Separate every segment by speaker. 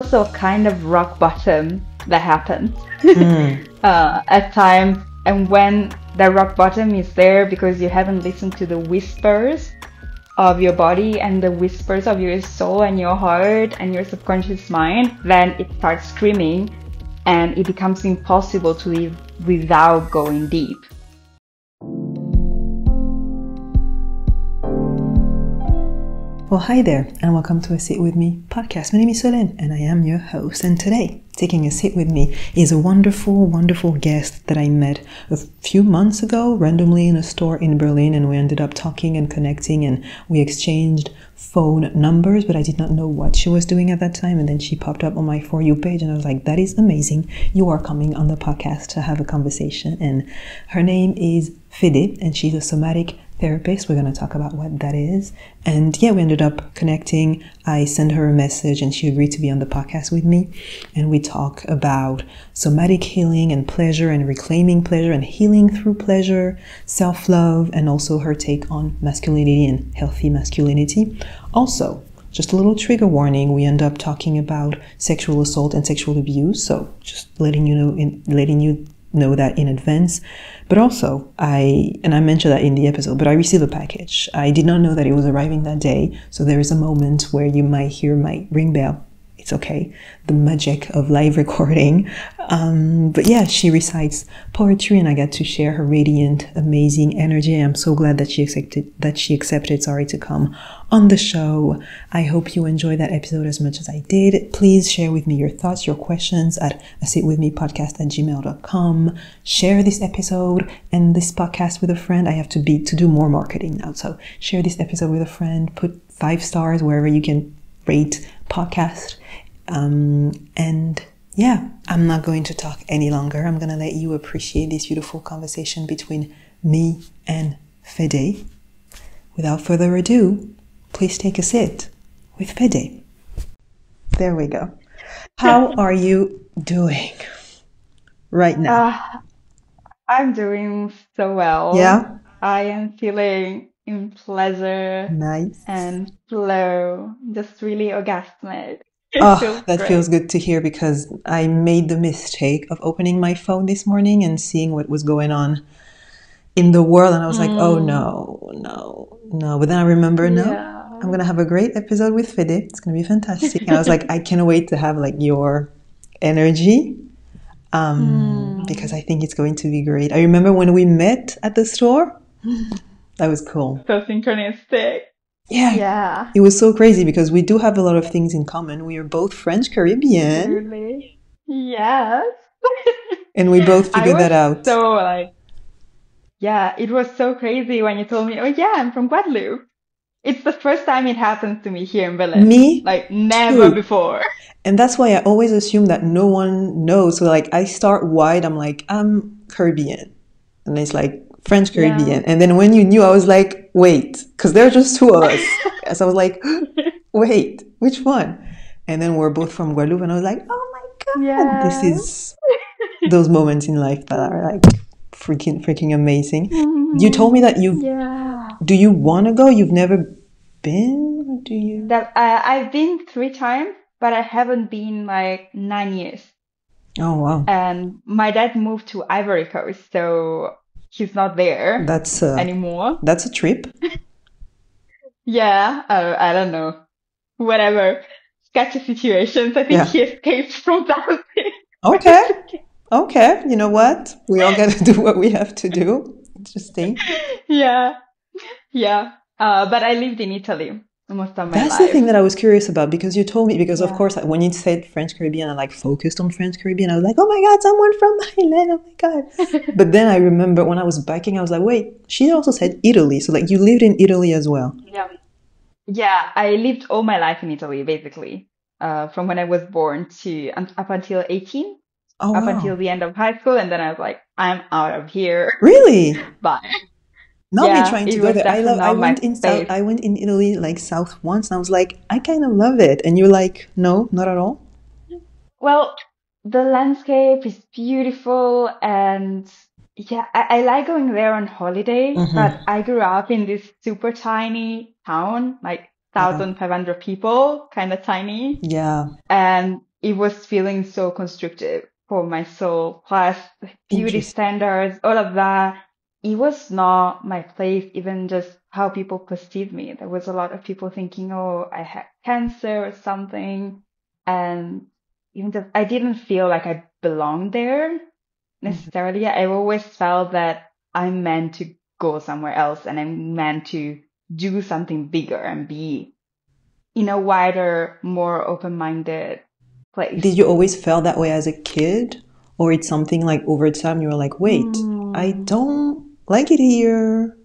Speaker 1: also kind of rock bottom that happens
Speaker 2: Mm.
Speaker 1: at times. And when the rock bottom is there because you haven't listened to the whispers of your body and the whispers of your soul and your heart and your subconscious mind, then it starts screaming and it becomes impossible to live without going deep.
Speaker 2: Well, hi there, and welcome to A Sit With Me podcast. My name is Solène, and I am your host. And today, taking a sit with me is a wonderful, wonderful guest that I met a few months ago, randomly in a store in Berlin, and we ended up talking and connecting, and we exchanged phone numbers, but I did not know what she was doing at that time. And then she popped up on my For You page, and I was like, that is amazing. You are coming on the podcast to have a conversation. And her name is Fede, and she's a somatic therapist. We're going to talk about what that is. And yeah, we ended up connecting. I sent her a message and she agreed to be on the podcast with me. And we talk about somatic healing and pleasure and reclaiming pleasure and healing through pleasure, self-love, and also her take on masculinity and healthy masculinity. Also, just a little trigger warning, we end up talking about sexual assault and sexual abuse. So just letting you know that in advance. But also, I mentioned that in the episode, but I received a package. I did not know that it was arriving that day. So there is a moment where you might hear my ring bell. It's okay. The magic of live recording. But yeah, she recites poetry and I got to share her radiant, amazing energy. I'm so glad that she accepted, to come on the show. I hope you enjoyed that episode as much as I did. Please share with me your thoughts, your questions at asitwithmepodcast@gmail.com. Share this episode and this podcast with a friend. I have to do more marketing now. So share this episode with a friend, put 5 stars wherever you can rate podcast. And yeah, I'm not going to talk any longer. I'm going to let you appreciate this beautiful conversation between me and Fede. Without further ado, please take a sit with Fede. There we go. How are you doing right now?
Speaker 1: I'm doing so well.
Speaker 2: Yeah?
Speaker 1: I am feeling in pleasure
Speaker 2: Nice.
Speaker 1: and flow, just really orgasmic. It
Speaker 2: Oh,
Speaker 1: feels
Speaker 2: that
Speaker 1: great.
Speaker 2: feels good to hear because I made the mistake of opening my phone this morning and seeing what was going on in the world. And I was like, oh no. But then I remember, no, I'm going to have a great episode with Fede. It's going to be fantastic. And I was like, I can't wait to have like your energy because I think it's going to be great. I remember when we met at the store. That was cool.
Speaker 1: So synchronistic.
Speaker 2: Yeah.
Speaker 1: Yeah.
Speaker 2: It was so crazy because we do have a lot of things in common. We are both French Caribbean.
Speaker 1: Absolutely. Yes.
Speaker 2: And we both figured that out.
Speaker 1: So like, yeah, it was so crazy when you told me, oh yeah, I'm from Guadeloupe. It's the first time it happens to me here in Berlin.
Speaker 2: Me
Speaker 1: Like never
Speaker 2: too.
Speaker 1: before.
Speaker 2: And that's why I always assume that no one knows. So like I start wide, I'm like, I'm Caribbean. And it's like French Caribbean.
Speaker 1: Yeah.
Speaker 2: And then when you knew, I was like, wait, because there are just 2 of us. So I was like, wait, which one? And then we're both from Guadeloupe. And I was like, oh my God,
Speaker 1: Yeah.
Speaker 2: this is those moments in life that are like freaking amazing. You told me that do you want to go? You've never been? Or do you?
Speaker 1: That I've been 3 times, but I haven't been like 9 years.
Speaker 2: Oh, wow.
Speaker 1: And my dad moved to Ivory Coast, so he's not there anymore.
Speaker 2: That's a trip.
Speaker 1: Yeah, I don't know. Whatever. Sketchy situations. I think he escaped from that.
Speaker 2: Okay. You know what? We all got to do what we have to do. Interesting.
Speaker 1: Yeah. But I lived in Italy most of my life.
Speaker 2: That's the thing that I was curious about because you told me, because of course, when you said French Caribbean, I like focused on French Caribbean. I was like, oh my God, someone from my land. Oh my God. But then I remember when I was backing, I was like, wait, she also said Italy. So like you lived in Italy as well.
Speaker 1: Yeah, I lived all my life in Italy, basically. From when I was born to up until 18.
Speaker 2: Oh,
Speaker 1: up
Speaker 2: wow.
Speaker 1: until the end of high school. And then I was like, I'm out of here.
Speaker 2: Really?
Speaker 1: Bye.
Speaker 2: Not me trying to go there. I went in Italy like south once and I was like, I kind of love it. And you're like, no, not at all.
Speaker 1: Well, the landscape is beautiful and yeah, I like going there on holiday, but I grew up in this super tiny town, like 1,500 people, kind of tiny.
Speaker 2: Yeah.
Speaker 1: And it was feeling so constrictive for my soul, plus beauty
Speaker 2: Interesting.
Speaker 1: standards, all of that. It was not my place, even just how people perceived me. There was a lot of people thinking, oh, I had cancer or something. And even just, I didn't feel like I belonged there
Speaker 2: Mhm.
Speaker 1: necessarily. I always felt that I'm meant to go somewhere else and I'm meant to do something bigger and be in a wider, more open-minded place.
Speaker 2: Did you always feel that way as a kid? Or it's something like over time you were like, wait, I
Speaker 1: Hmm.
Speaker 2: don't like it here.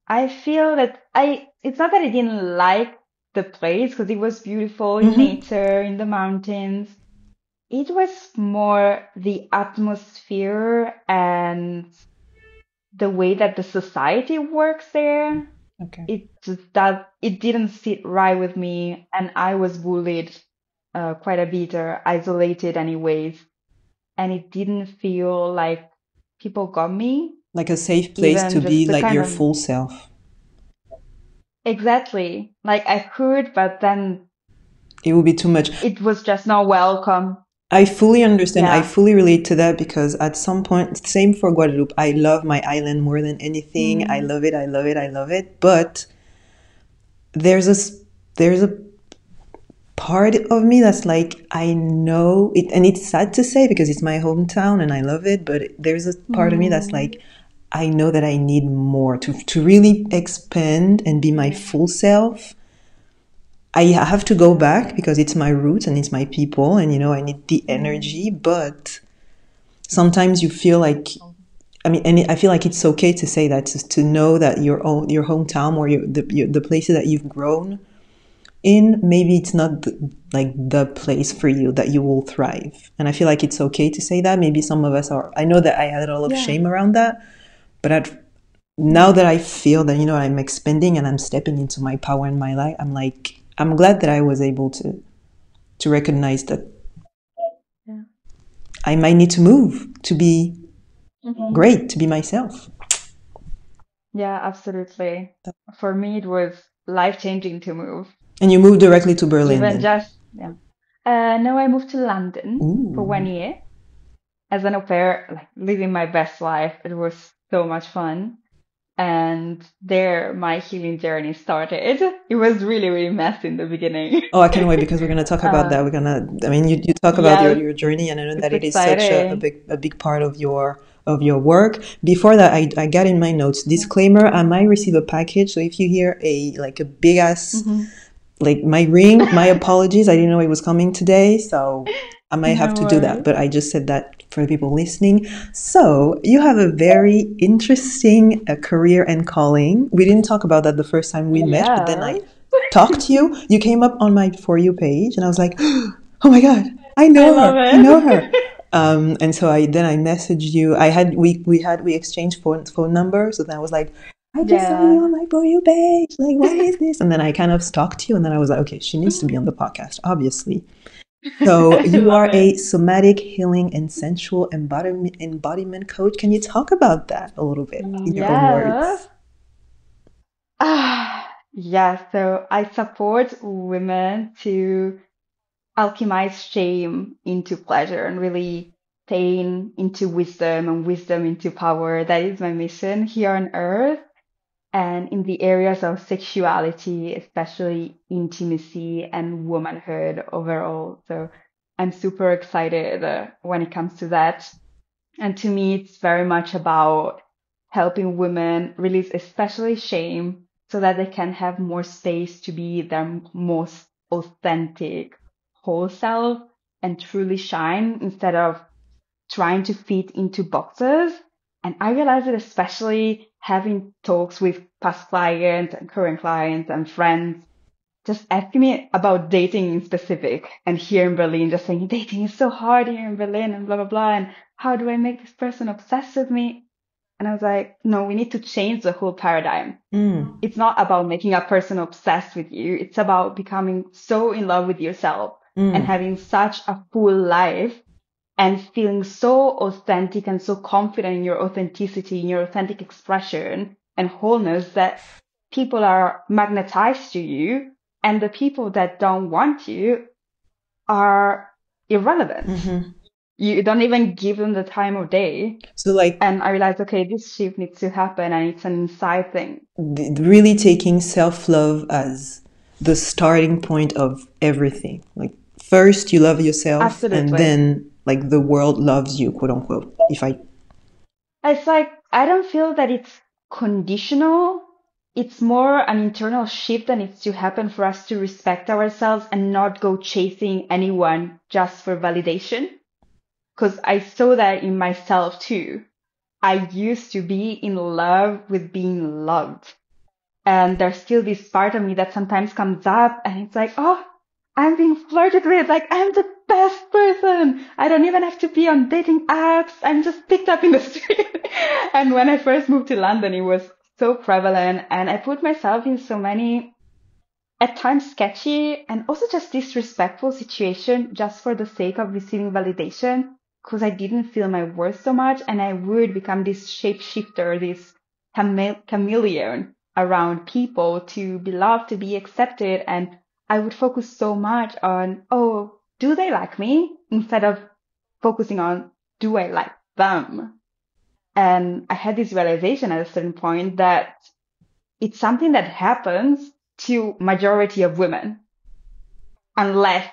Speaker 1: I feel that it's not that I didn't like the place because it was beautiful in
Speaker 2: Hmm.
Speaker 1: nature, in the mountains. It was more the atmosphere and the way that the society works there.
Speaker 2: Okay.
Speaker 1: It just that it didn't sit right with me, and I was bullied quite a bit or isolated anyways, and it didn't feel like people got me,
Speaker 2: Like a safe place to
Speaker 1: even
Speaker 2: be
Speaker 1: just the
Speaker 2: like
Speaker 1: kind
Speaker 2: your
Speaker 1: of
Speaker 2: full self.
Speaker 1: exactly like I could, but then
Speaker 2: It would be too much.
Speaker 1: it was just not welcome.
Speaker 2: I fully understand. I
Speaker 1: Yeah.
Speaker 2: fully relate to that because at some point, same for Guadeloupe. I love my island more than anything. I
Speaker 1: Mm,
Speaker 2: love it. I love it. I love it. But there's a there's a part of me that's like I know it, and it's sad to say because it's my hometown and I love it. But there's a part of me that's
Speaker 1: mm,
Speaker 2: like I know that I need more to really expand and be my
Speaker 1: yeah.
Speaker 2: full self. I have to go back because it's my roots and it's my people, and I need the
Speaker 1: Mm,
Speaker 2: energy. But sometimes you feel like, I mean, and I feel like it's okay to say that, to know that your hometown or the places that you've grown in, maybe it's not like the place for you that you will thrive. And I feel like it's okay to say that. Maybe some of us are. I know that I had a lot of
Speaker 1: yeah.
Speaker 2: shame around that, but now
Speaker 1: Mm,
Speaker 2: that I feel that I'm expanding and I'm stepping into my power in my life, I'm like I'm glad that I was able to recognize that
Speaker 1: yeah.
Speaker 2: I might need to move to be
Speaker 1: Hmm.
Speaker 2: great, to be myself.
Speaker 1: Yeah, absolutely. For me, it was life-changing to move.
Speaker 2: And you moved directly to Berlin
Speaker 1: Even
Speaker 2: then.
Speaker 1: just, yeah. No, I moved to London for
Speaker 2: Ooh.
Speaker 1: 1 year as an au pair, like living my best life. It was so much fun. And there, my healing journey started. It was really, really messy in the beginning.
Speaker 2: Oh, I can't wait because we're gonna talk about that.
Speaker 1: Uh,
Speaker 2: I mean, you talk about
Speaker 1: yes,
Speaker 2: your journey, and I know
Speaker 1: it's
Speaker 2: that it is such
Speaker 1: exciting.
Speaker 2: a big part of your work. Before that, I got in my notes
Speaker 1: Yeah.
Speaker 2: disclaimer: I might receive a package, so if you hear a big ass
Speaker 1: Hmm.
Speaker 2: like my ring, my apologies. I didn't know it was coming today, so I might have
Speaker 1: No
Speaker 2: to do that.
Speaker 1: worries.
Speaker 2: But I just said that for the people listening. So you have a very interesting career and calling. We didn't talk about that the first time we met, but then I
Speaker 1: Yes.
Speaker 2: talked to you. You came up on my For You page, and I was like, oh my God, I
Speaker 1: I
Speaker 2: know
Speaker 1: love
Speaker 2: her. I know her.
Speaker 1: it.
Speaker 2: And so I messaged you. We exchanged phone numbers, so then I was like, I just saw you
Speaker 1: Yeah.
Speaker 2: on my For You page. Like, what is this? And then I kind of stalked you, and then I was like, okay, she needs to be on the podcast, obviously. So
Speaker 1: I
Speaker 2: you
Speaker 1: love
Speaker 2: are
Speaker 1: it.
Speaker 2: a somatic healing and sensual embodiment coach. Can you talk about that a little bit in your own
Speaker 1: Yes.
Speaker 2: words?
Speaker 1: Yeah, so I support women to alchemize shame into pleasure and really attain into wisdom and wisdom into power. That is my mission here on earth and in the areas of sexuality, especially intimacy and womanhood overall. So I'm super excited when it comes to that. And to me, it's very much about helping women release especially shame so that they can have more space to be their most authentic whole self and truly shine instead of trying to fit into boxes. And I realize it especially having talks with past clients and current clients and friends just asking me about dating in specific and here in Berlin, just saying dating is so hard here in Berlin and blah, blah, blah. And how do I make this person obsessed with me? And I was like, no, we need to change the whole paradigm.
Speaker 2: Mm,
Speaker 1: It's not about making a person obsessed with you. It's about becoming so in love with yourself and
Speaker 2: mm.
Speaker 1: having such a full life and feeling so authentic and so confident in your authenticity, in your authentic expression and wholeness that people are magnetized to you and the people that don't want you, are irrelevant.
Speaker 2: Mm-hmm.
Speaker 1: You don't even give them the time of day.
Speaker 2: So like
Speaker 1: And I realized, okay, this shift needs to happen and it's an inside thing.
Speaker 2: really taking self-love as the starting point of everything. Like first you love yourself and
Speaker 1: Absolutely.
Speaker 2: then like the world loves you, quote unquote. If I
Speaker 1: It's like, I don't feel that it's conditional. It's more an internal shift that needs to happen for us to respect ourselves and not go chasing anyone just for validation. Because I saw that in myself too. I used to be in love with being loved. And there's still this part of me that sometimes comes up and it's like, oh, I'm being flirted with. Like, I'm the best person. I don't even have to be on dating apps. I'm just picked up in the street. And when I first moved to London, it was so prevalent. And I put myself in so many, at times sketchy and also just disrespectful situation just for the sake of receiving validation because I didn't feel my worth so much and I would become this shapeshifter, this chameleon around people to be loved, to be accepted. And I would focus so much on, oh, do they like me? Instead of focusing on, do I like them? And I had this realization at a certain point that it's something that happens to majority of women unless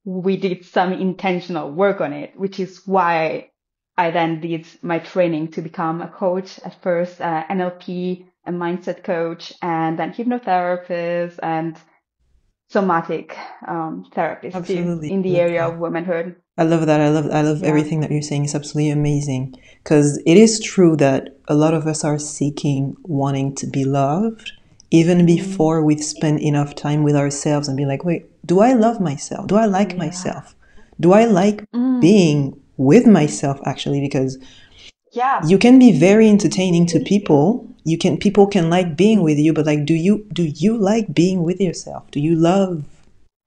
Speaker 1: we did some intentional work on it, which is why I then did my training to become a coach at first, NLP, a mindset coach, and then hypnotherapist and somatic therapist too
Speaker 2: absolutely
Speaker 1: in the
Speaker 2: love
Speaker 1: area
Speaker 2: that.
Speaker 1: of womanhood.
Speaker 2: I love that. I love
Speaker 1: Yeah.
Speaker 2: everything that you're saying. It's absolutely amazing. Because it is true that a lot of us are seeking wanting to be loved even
Speaker 1: Mm,
Speaker 2: before we've spent enough time with ourselves and be like, wait, do I love myself? Do I like
Speaker 1: yeah.
Speaker 2: myself? Do I like
Speaker 1: Mm,
Speaker 2: being with myself actually? Because
Speaker 1: yeah.
Speaker 2: you can be very entertaining to people. People can like being with you, but like do you like being with yourself? Do you love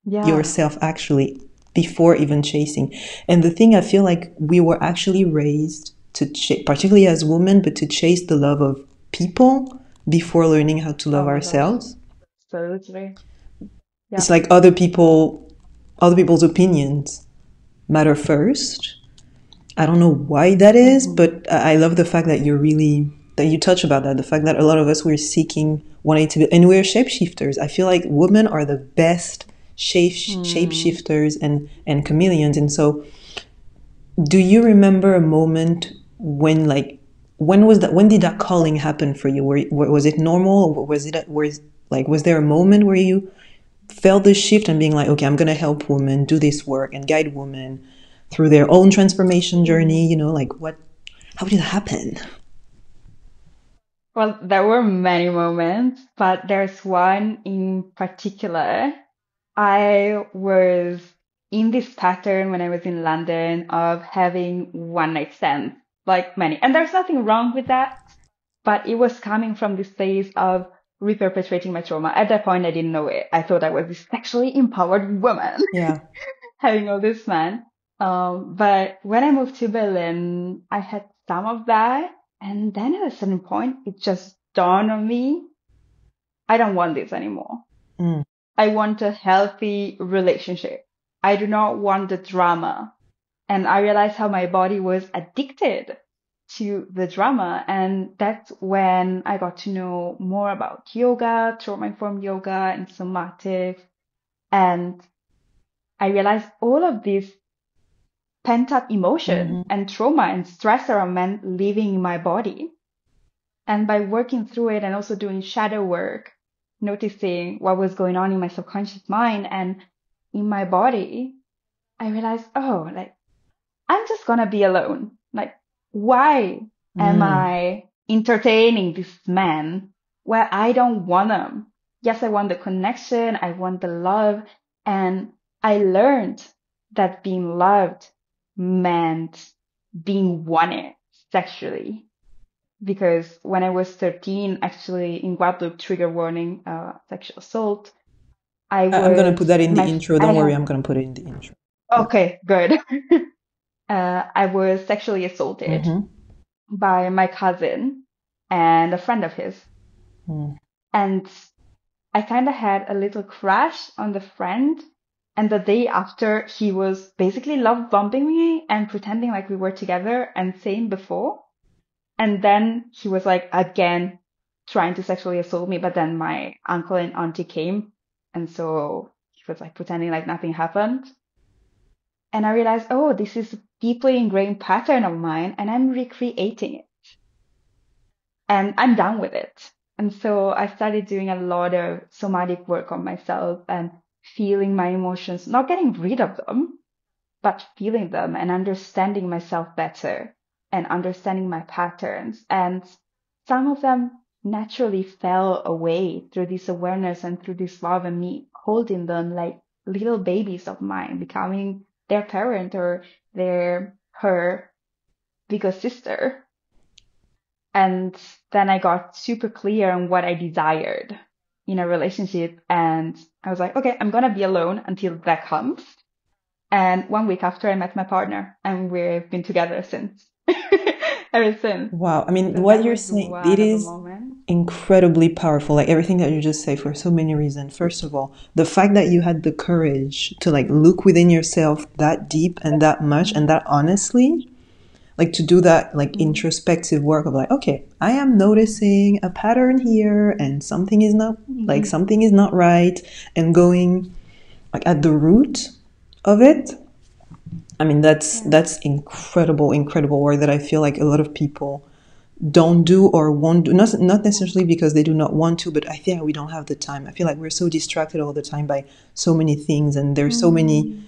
Speaker 1: Yeah.
Speaker 2: yourself actually before even chasing? And the thing I feel like we were actually raised to particularly as women, but to chase the love of people before learning how to love
Speaker 1: Oh my gosh.
Speaker 2: ourselves.
Speaker 1: Absolutely.
Speaker 2: It's
Speaker 1: Yeah.
Speaker 2: like other people's opinions matter first. I don't know why that is,
Speaker 1: Hmm.
Speaker 2: but I love the fact that that you touch about that. The fact that a lot of us we're seeking wanting to be, and we're shapeshifters. I feel like women are the best
Speaker 1: Mm.
Speaker 2: shapeshifters and chameleons. And so, do you remember a moment when when did that calling happen for you? Was it normal? Or was there a moment where you felt this shift and being like, okay, I'm going to help women do this work and guide women through their own transformation
Speaker 1: Mm.
Speaker 2: journey? Like how did it happen?
Speaker 1: Well, there were many moments, but there's one in particular. I was in this pattern when I was in London of having one night stands, like many. And there's nothing wrong with that, but it was coming from this place of reperpetrating my trauma. At that point, I didn't know it. I thought I was this sexually empowered woman
Speaker 2: Yeah.
Speaker 1: having all this man. But when I moved to Berlin, I had some of that. And then at a certain point, it just dawned on me, I don't want this anymore.
Speaker 2: Mm.
Speaker 1: I want a healthy relationship. I do not want the drama. And I realized how my body was addicted to the drama. And that's when I got to know more about yoga, trauma-informed yoga and somatic. And I realized all of this pent-up emotion
Speaker 2: Hmm.
Speaker 1: and trauma and stress around men living in my body. And by working through it and also doing shadow work, noticing what was going on in my subconscious mind and in my body, I realized, oh, like, I'm just gonna be alone. Like, why am
Speaker 2: Mm.
Speaker 1: I entertaining this man where I don't want him? Yes, I want the connection, I want the love, and I learned that being loved meant being wanted sexually. Because when I was 13, actually in Guadeloupe, trigger warning, sexual assault,
Speaker 2: I'm gonna put that in the intro.
Speaker 1: I
Speaker 2: Don't worry,
Speaker 1: have,
Speaker 2: I'm gonna put it in the intro. Yeah.
Speaker 1: okay, good. I was sexually assaulted
Speaker 2: Mm-hmm.
Speaker 1: by my cousin and a friend of his.
Speaker 2: Mm.
Speaker 1: And I kind of had a little crush on the friend. And the day after, he was basically love bombing me and pretending like we were together and same before. And then he was like again trying to sexually assault me, but then my uncle and auntie came. And so he was like pretending like nothing happened. And I realized, oh, this is a deeply ingrained pattern of mine and I'm recreating it and I'm done with it. And so I started doing a lot of somatic work on myself and feeling my emotions, not getting rid of them, but feeling them and understanding myself better and understanding my patterns. And some of them naturally fell away through this awareness and through this love and me holding them like little babies of mine, becoming their parent or her bigger sister. And then I got super clear on what I desired in a relationship. And I was like, okay, I'm going to be alone until that comes. And 1 week after I met my partner and we've been together since, ever since.
Speaker 2: Wow. I mean,
Speaker 1: So
Speaker 2: what
Speaker 1: that
Speaker 2: you're
Speaker 1: was
Speaker 2: saying, it
Speaker 1: one of the
Speaker 2: is
Speaker 1: moments.
Speaker 2: incredibly powerful. Like everything that you just say for so many reasons. First of all, the fact that you had the courage to like look within yourself that deep and that much and that honestly, like to do that like
Speaker 1: Mm,
Speaker 2: introspective work of like, okay, I am noticing a pattern here and something is not right, and going like at the root of it. I mean,
Speaker 1: yeah.
Speaker 2: that's incredible work that I feel like a lot of people don't do or won't do. Not necessarily because they do not want to, but I think we don't have the time. I feel like we're so distracted all the time by so many things, and there's so many
Speaker 1: Mm,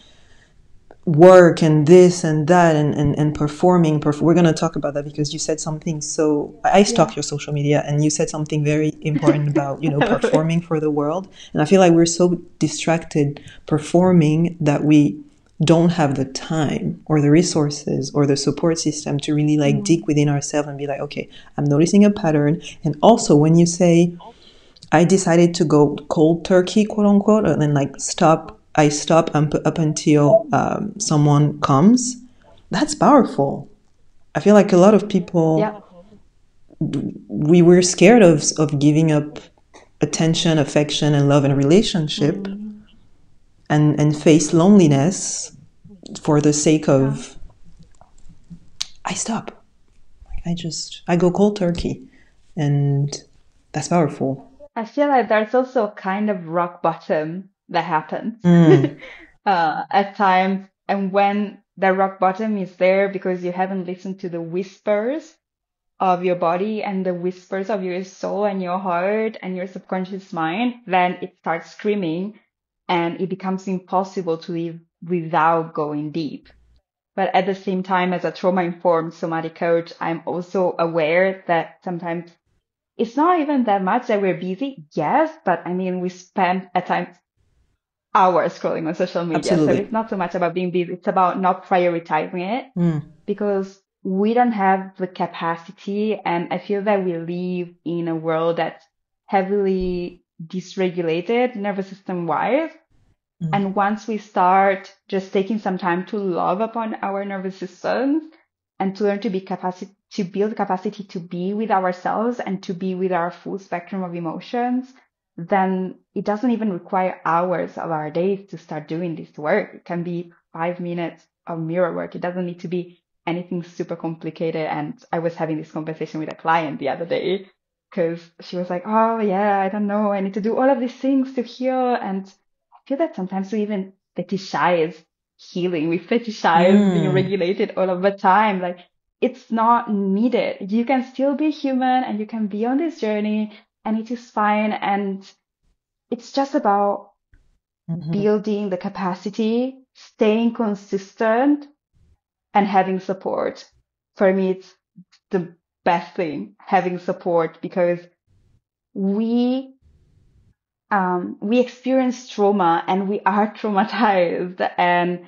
Speaker 2: work and this and that and performing. We're going to talk about that because you said something. So I
Speaker 1: yeah.
Speaker 2: stalk your social media and you said something very important about, performing for the world. And I feel like we're so distracted performing that we don't have the time or the resources or the support system to really like dig
Speaker 1: Mm,
Speaker 2: within ourselves and be like, okay, I'm noticing a pattern. And also when you say I decided to go cold turkey, quote unquote, and then like stop. I stop up until someone comes. That's powerful. I feel like a lot of
Speaker 1: yeah.
Speaker 2: people we were scared of giving up attention, affection, and love and relationship,
Speaker 1: Mm,
Speaker 2: and face loneliness for the sake
Speaker 1: yeah.
Speaker 2: of I stop. I go cold turkey, and that's powerful.
Speaker 1: I feel like there's also a kind of rock bottom that happens
Speaker 2: Mm,
Speaker 1: at times. And when the rock bottom is there because you haven't listened to the whispers of your body and the whispers of your soul and your heart and your subconscious mind, then it starts screaming and it becomes impossible to live without going deep. But at the same time, as a trauma-informed somatic coach, I'm also aware that sometimes it's not even that much that we're busy. Yes, but I mean, we spend at times hours scrolling on social media. So
Speaker 2: absolutely.
Speaker 1: it's not so much about being busy. It's about not prioritizing it
Speaker 2: Mm,
Speaker 1: because we don't have the capacity. And I feel that we live in a world that's heavily dysregulated nervous system wise.
Speaker 2: mm.
Speaker 1: And once we start just taking some time to love upon our nervous systems and to learn to be capacity to build capacity to be with ourselves and to be with our full spectrum of emotions, then it doesn't even require hours of our days to start doing this work. It can be 5 minutes of mirror work. It doesn't need to be anything super complicated. And I was having this conversation with a client the other day because she was like, oh yeah, I don't know. I need to do all of these things to heal. And I feel that sometimes we even fetishize healing. We fetishize being
Speaker 2: Mm.
Speaker 1: regulated all of the time. Like it's not needed. You can still be human and you can be on this journey and it is fine. And it's just about
Speaker 2: Mhm.
Speaker 1: building the capacity, staying consistent and having support. For me, it's the best thing, having support because we we experience trauma and we are traumatized and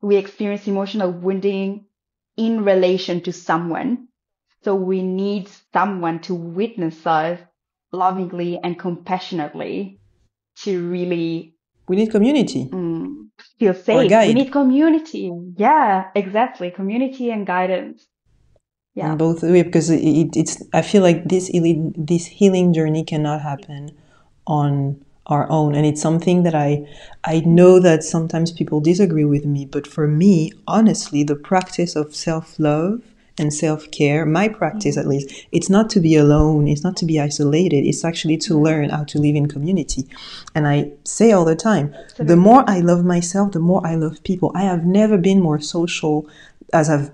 Speaker 1: we experience emotional wounding in relation to someone. So we need someone to witness us lovingly and compassionately to really
Speaker 2: We need community
Speaker 1: feel
Speaker 2: or
Speaker 1: safe. We
Speaker 2: guide.
Speaker 1: need community. Yeah, exactly. Community and guidance.
Speaker 2: In
Speaker 1: Yeah.
Speaker 2: both way because it's I feel like this healing journey cannot happen on our own. And it's something that I know that sometimes people disagree with me, but for me, honestly, the practice of self-love and self-care, my practice at
Speaker 1: Mm.
Speaker 2: least, it's not to be alone, it's not to be isolated, it's actually to
Speaker 1: Yeah,
Speaker 2: learn how to live in community. And I say all the time, the more
Speaker 1: absolutely.
Speaker 2: I love myself, the more I love people. I have never been more social as I've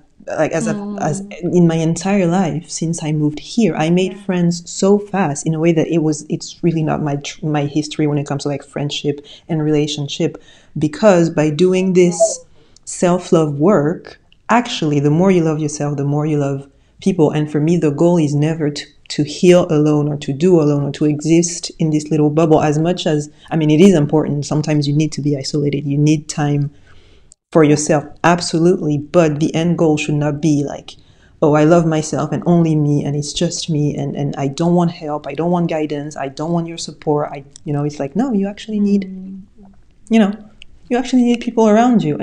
Speaker 2: as
Speaker 1: Mm.
Speaker 2: in my entire life since I moved here. I made
Speaker 1: Yeah.
Speaker 2: friends so fast in a way that it's really not my history when it comes to like friendship and relationship, because by doing this self-love work, actually the more you love yourself, the more you love people. And for me, the goal is never to heal alone or to do alone or to exist in this little bubble. As much as, I mean, it is important, sometimes you need to be isolated, you need time for
Speaker 1: Yeah.
Speaker 2: yourself, absolutely. But the end goal should not be like, oh, I love myself and only me, and it's just me, and I don't want help, I don't want guidance, I don't want your support. It's like, no, you actually need,
Speaker 1: Mm.
Speaker 2: you know, you actually need people around you.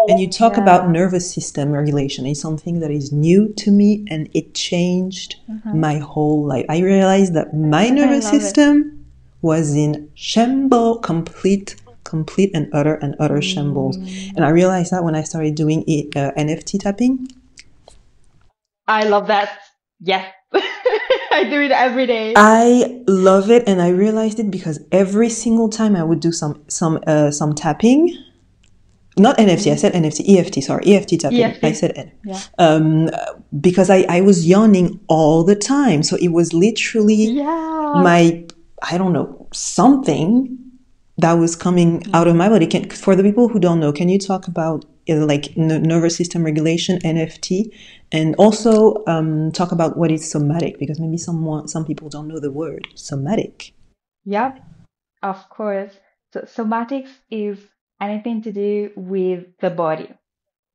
Speaker 2: And you talk about
Speaker 1: Yeah.
Speaker 2: nervous system regulation. It's something that is new to me, and it changed
Speaker 1: Uh-huh.
Speaker 2: my whole life. I realized that my
Speaker 1: I
Speaker 2: nervous
Speaker 1: love it.
Speaker 2: system was in shambles, complete and utter shambles. And
Speaker 1: Mm.
Speaker 2: I realized that when I started doing NFT tapping.
Speaker 1: I love that. Yes. I do it every day.
Speaker 2: I love it, and I realized it because every single time I would do some tapping. Not NFT, I
Speaker 1: Mm.
Speaker 2: said NFT, EFT, sorry, EFT tapping. I
Speaker 1: EFT.
Speaker 2: said N.
Speaker 1: Yeah.
Speaker 2: Um, because I was yawning all the time. So it was literally
Speaker 1: Yeah.
Speaker 2: my, I don't know, something that was coming out of my body.
Speaker 1: Mm.
Speaker 2: For the people who don't know, can you talk about like nervous system regulation, NFT, and also talk about what is somatic? Because maybe some people don't know the word somatic.
Speaker 1: Yep, of course. So somatics is anything to do with the body.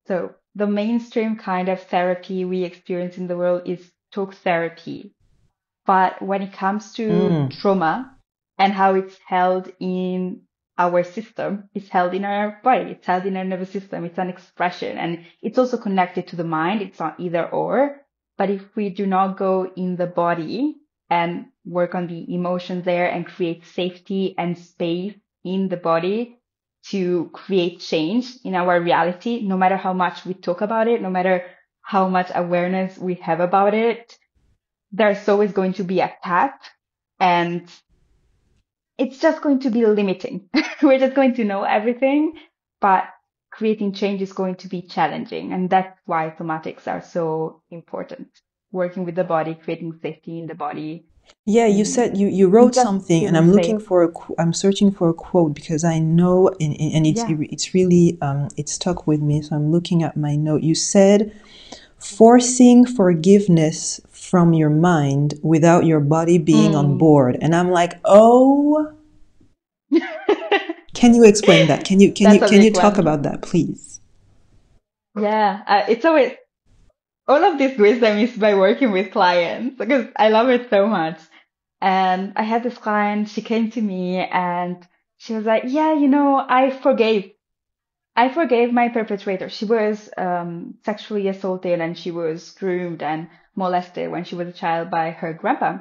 Speaker 1: So the mainstream kind of therapy we experience in the world is talk therapy. But when it comes to
Speaker 2: Mm,
Speaker 1: trauma and how it's held in our system, it's held in our body, it's held in our nervous system, it's an expression, and it's also connected to the mind. It's not either or. But if we do not go in the body and work on the emotions there and create safety and space in the body to create change in our reality, no matter how much we talk about it, no matter how much awareness we have about it, there's always going to be a cap, and it's just going to be limiting. We're just going to know everything, but creating change is going to be challenging. And that's why somatics are so important. Working with the body, creating safety in the body,
Speaker 2: Yeah, you
Speaker 1: mm,
Speaker 2: said you wrote
Speaker 1: just
Speaker 2: something, and
Speaker 1: feeling
Speaker 2: I'm
Speaker 1: safe.
Speaker 2: looking for I'm searching for a quote because I know, and
Speaker 1: Yeah.
Speaker 2: it's really it stuck with me. So I'm looking at my note. You said forcing forgiveness from your mind without your body being on
Speaker 1: Mm.
Speaker 2: board, and I'm like, oh, can you explain that?
Speaker 1: That's a
Speaker 2: Can you
Speaker 1: big
Speaker 2: talk
Speaker 1: one.
Speaker 2: about that, please?
Speaker 1: Yeah. It's always, all of this wisdom is by working with clients because I love it so much. And I had this client, she came to me and she was like, yeah, I forgave my perpetrator. She was sexually assaulted and she was groomed and molested when she was a child by her grandpa.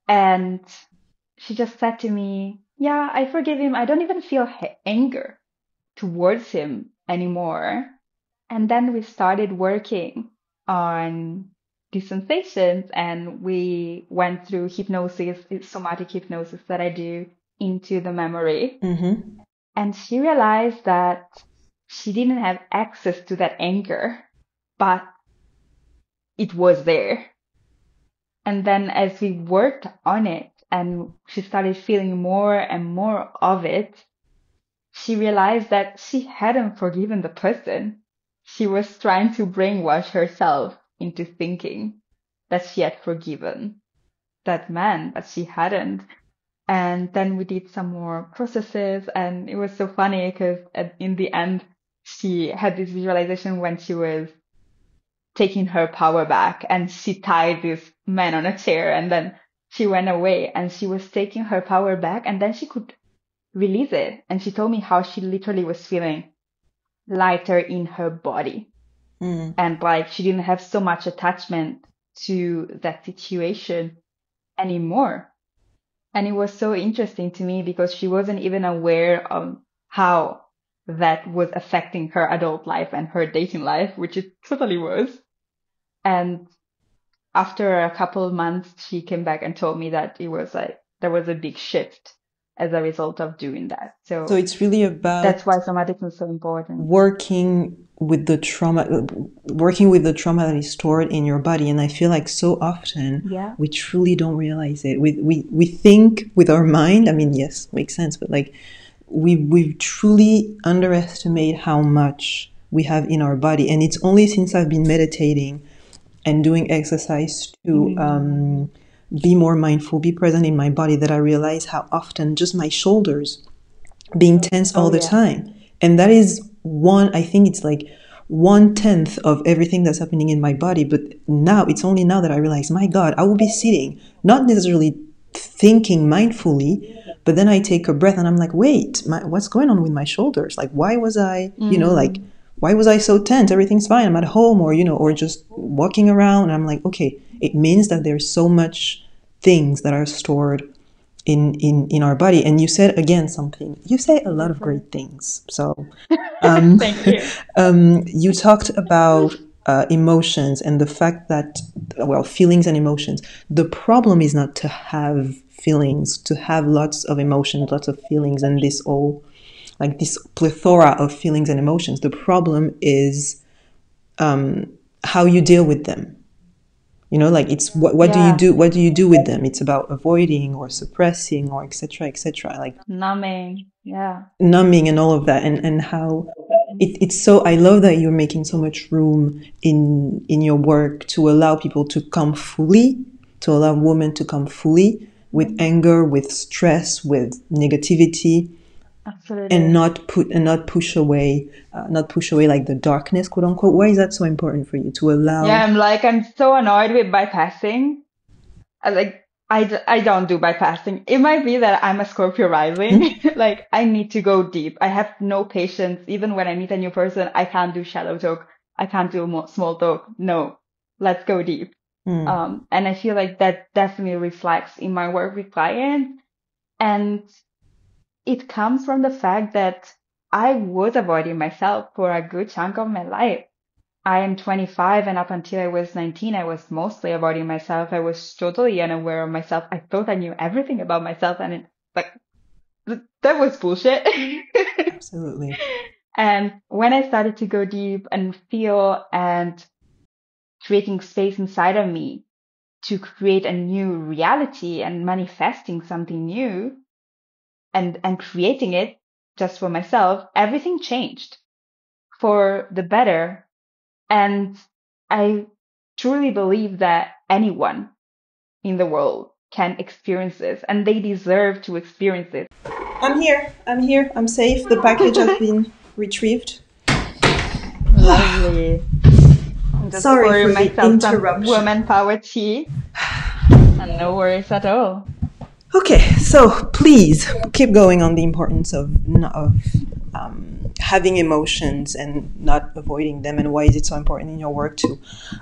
Speaker 1: And she just said to me, yeah, I forgive him. I don't even feel anger towards him anymore. And then we started working on these sensations and we went through hypnosis, it's somatic hypnosis that I do into the memory.
Speaker 2: Mm-hmm.
Speaker 1: And she realized that she didn't have access to that anger, but it was there. And then as we worked on it and she started feeling more and more of it, she realized that she hadn't forgiven the person. She was trying to brainwash herself into thinking that she had forgiven that man, but she hadn't. And then we did some more processes, and it was so funny because in the end, she had this visualization when she was taking her power back and she tied this man on a chair and then she went away and she was taking her power back and then she could release it. And she told me how she literally was feeling lighter in her body
Speaker 2: Mm.
Speaker 1: and like she didn't have so much attachment to that situation anymore. And it was so interesting to me because she wasn't even aware of how that was affecting her adult life and her dating life, which it totally was. And after a couple of months, she came back and told me that it was like there was a big shift as a result of doing that.
Speaker 2: So
Speaker 1: So
Speaker 2: it's really about
Speaker 1: that's why somatics is so important.
Speaker 2: working with the trauma that is stored in your body. And I feel like so often
Speaker 1: Yeah.
Speaker 2: we truly don't realize it. We think with our mind, I mean, yes, makes sense, but like we truly underestimate how much we have in our body. And it's only since I've been meditating and doing exercise to
Speaker 1: Mm.
Speaker 2: be more mindful, be present in my body, that I realize how often just my shoulders being tense all
Speaker 1: Oh,
Speaker 2: the
Speaker 1: yeah.
Speaker 2: time. And that is one, I think it's like 1/10 of everything that's happening in my body. But now, it's only now that I realize, my God, I will be sitting, not necessarily thinking mindfully, but then I take a breath and I'm like, wait, what's going on with my shoulders? Like, why was I, like,
Speaker 1: Mm.
Speaker 2: why was I so tense? Everything's fine. I'm at home, or, or just walking around. And I'm like, okay, it means that there's so much things that are stored in our body. And you said again something. You say a lot of
Speaker 1: Different.
Speaker 2: great things. So um,
Speaker 1: Thank you.
Speaker 2: you talked about emotions and the fact that, well, feelings and emotions. The problem is not to have feelings, to have lots of emotions, lots of feelings, and this all like this plethora of feelings and emotions. The problem is how you deal with them. Like it's what do you
Speaker 1: Yeah.
Speaker 2: do? What do you do with them? It's about avoiding or suppressing or etc. etc. Like
Speaker 1: Numbing. Yeah.
Speaker 2: numbing and all of that, and how it's so. I love that you're making so much room in your work to allow people to come fully, to allow women to come fully with anger, with stress, with negativity, and
Speaker 1: Absolutely.
Speaker 2: not push away like the darkness, quote unquote. Why is that so important for you to
Speaker 1: Yeah,
Speaker 2: allow?
Speaker 1: I'm so annoyed with bypassing. I don't do bypassing. It might be that I'm a Scorpio rising.
Speaker 2: Hmm?
Speaker 1: Like, I need to go deep. I have no patience. Even when I meet a new person, I can't do shallow talk. I can't do small talk. No, let's go deep.
Speaker 2: Hmm.
Speaker 1: And I feel like that definitely reflects in my work with clients. And it comes from the fact that I was avoiding myself for a good chunk of my life. I am 25, and up until I was 19, I was mostly avoiding myself. I was totally unaware of myself. I thought I knew everything about myself, and like that was bullshit.
Speaker 2: Absolutely.
Speaker 1: And when I started to go deep and feel and creating space inside of me to create a new reality and manifesting something new and creating it just for myself, everything changed for the better. And I truly believe that anyone in the world can experience this and they deserve to experience this.
Speaker 2: I'm here. I'm here. I'm safe. The package has been retrieved.
Speaker 1: Lovely. I'm just
Speaker 2: Sorry
Speaker 1: pouring
Speaker 2: for the
Speaker 1: myself some
Speaker 2: interruption.
Speaker 1: woman power tea and no worries at all.
Speaker 2: Okay, so please keep going on the importance of having emotions and not avoiding them, and why is it so important in your work to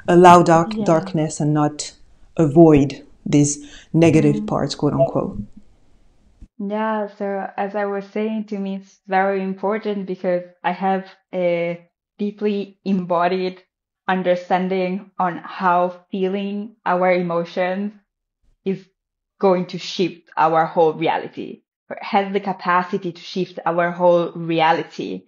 Speaker 2: allow
Speaker 1: Yeah.
Speaker 2: darkness and not avoid these negative
Speaker 1: Mm.
Speaker 2: parts, quote unquote.
Speaker 1: Yeah, so as I was saying, to me, it's very important because I have a deeply embodied understanding on how feeling our emotions is going to shift our whole reality, or has the capacity to shift our whole reality,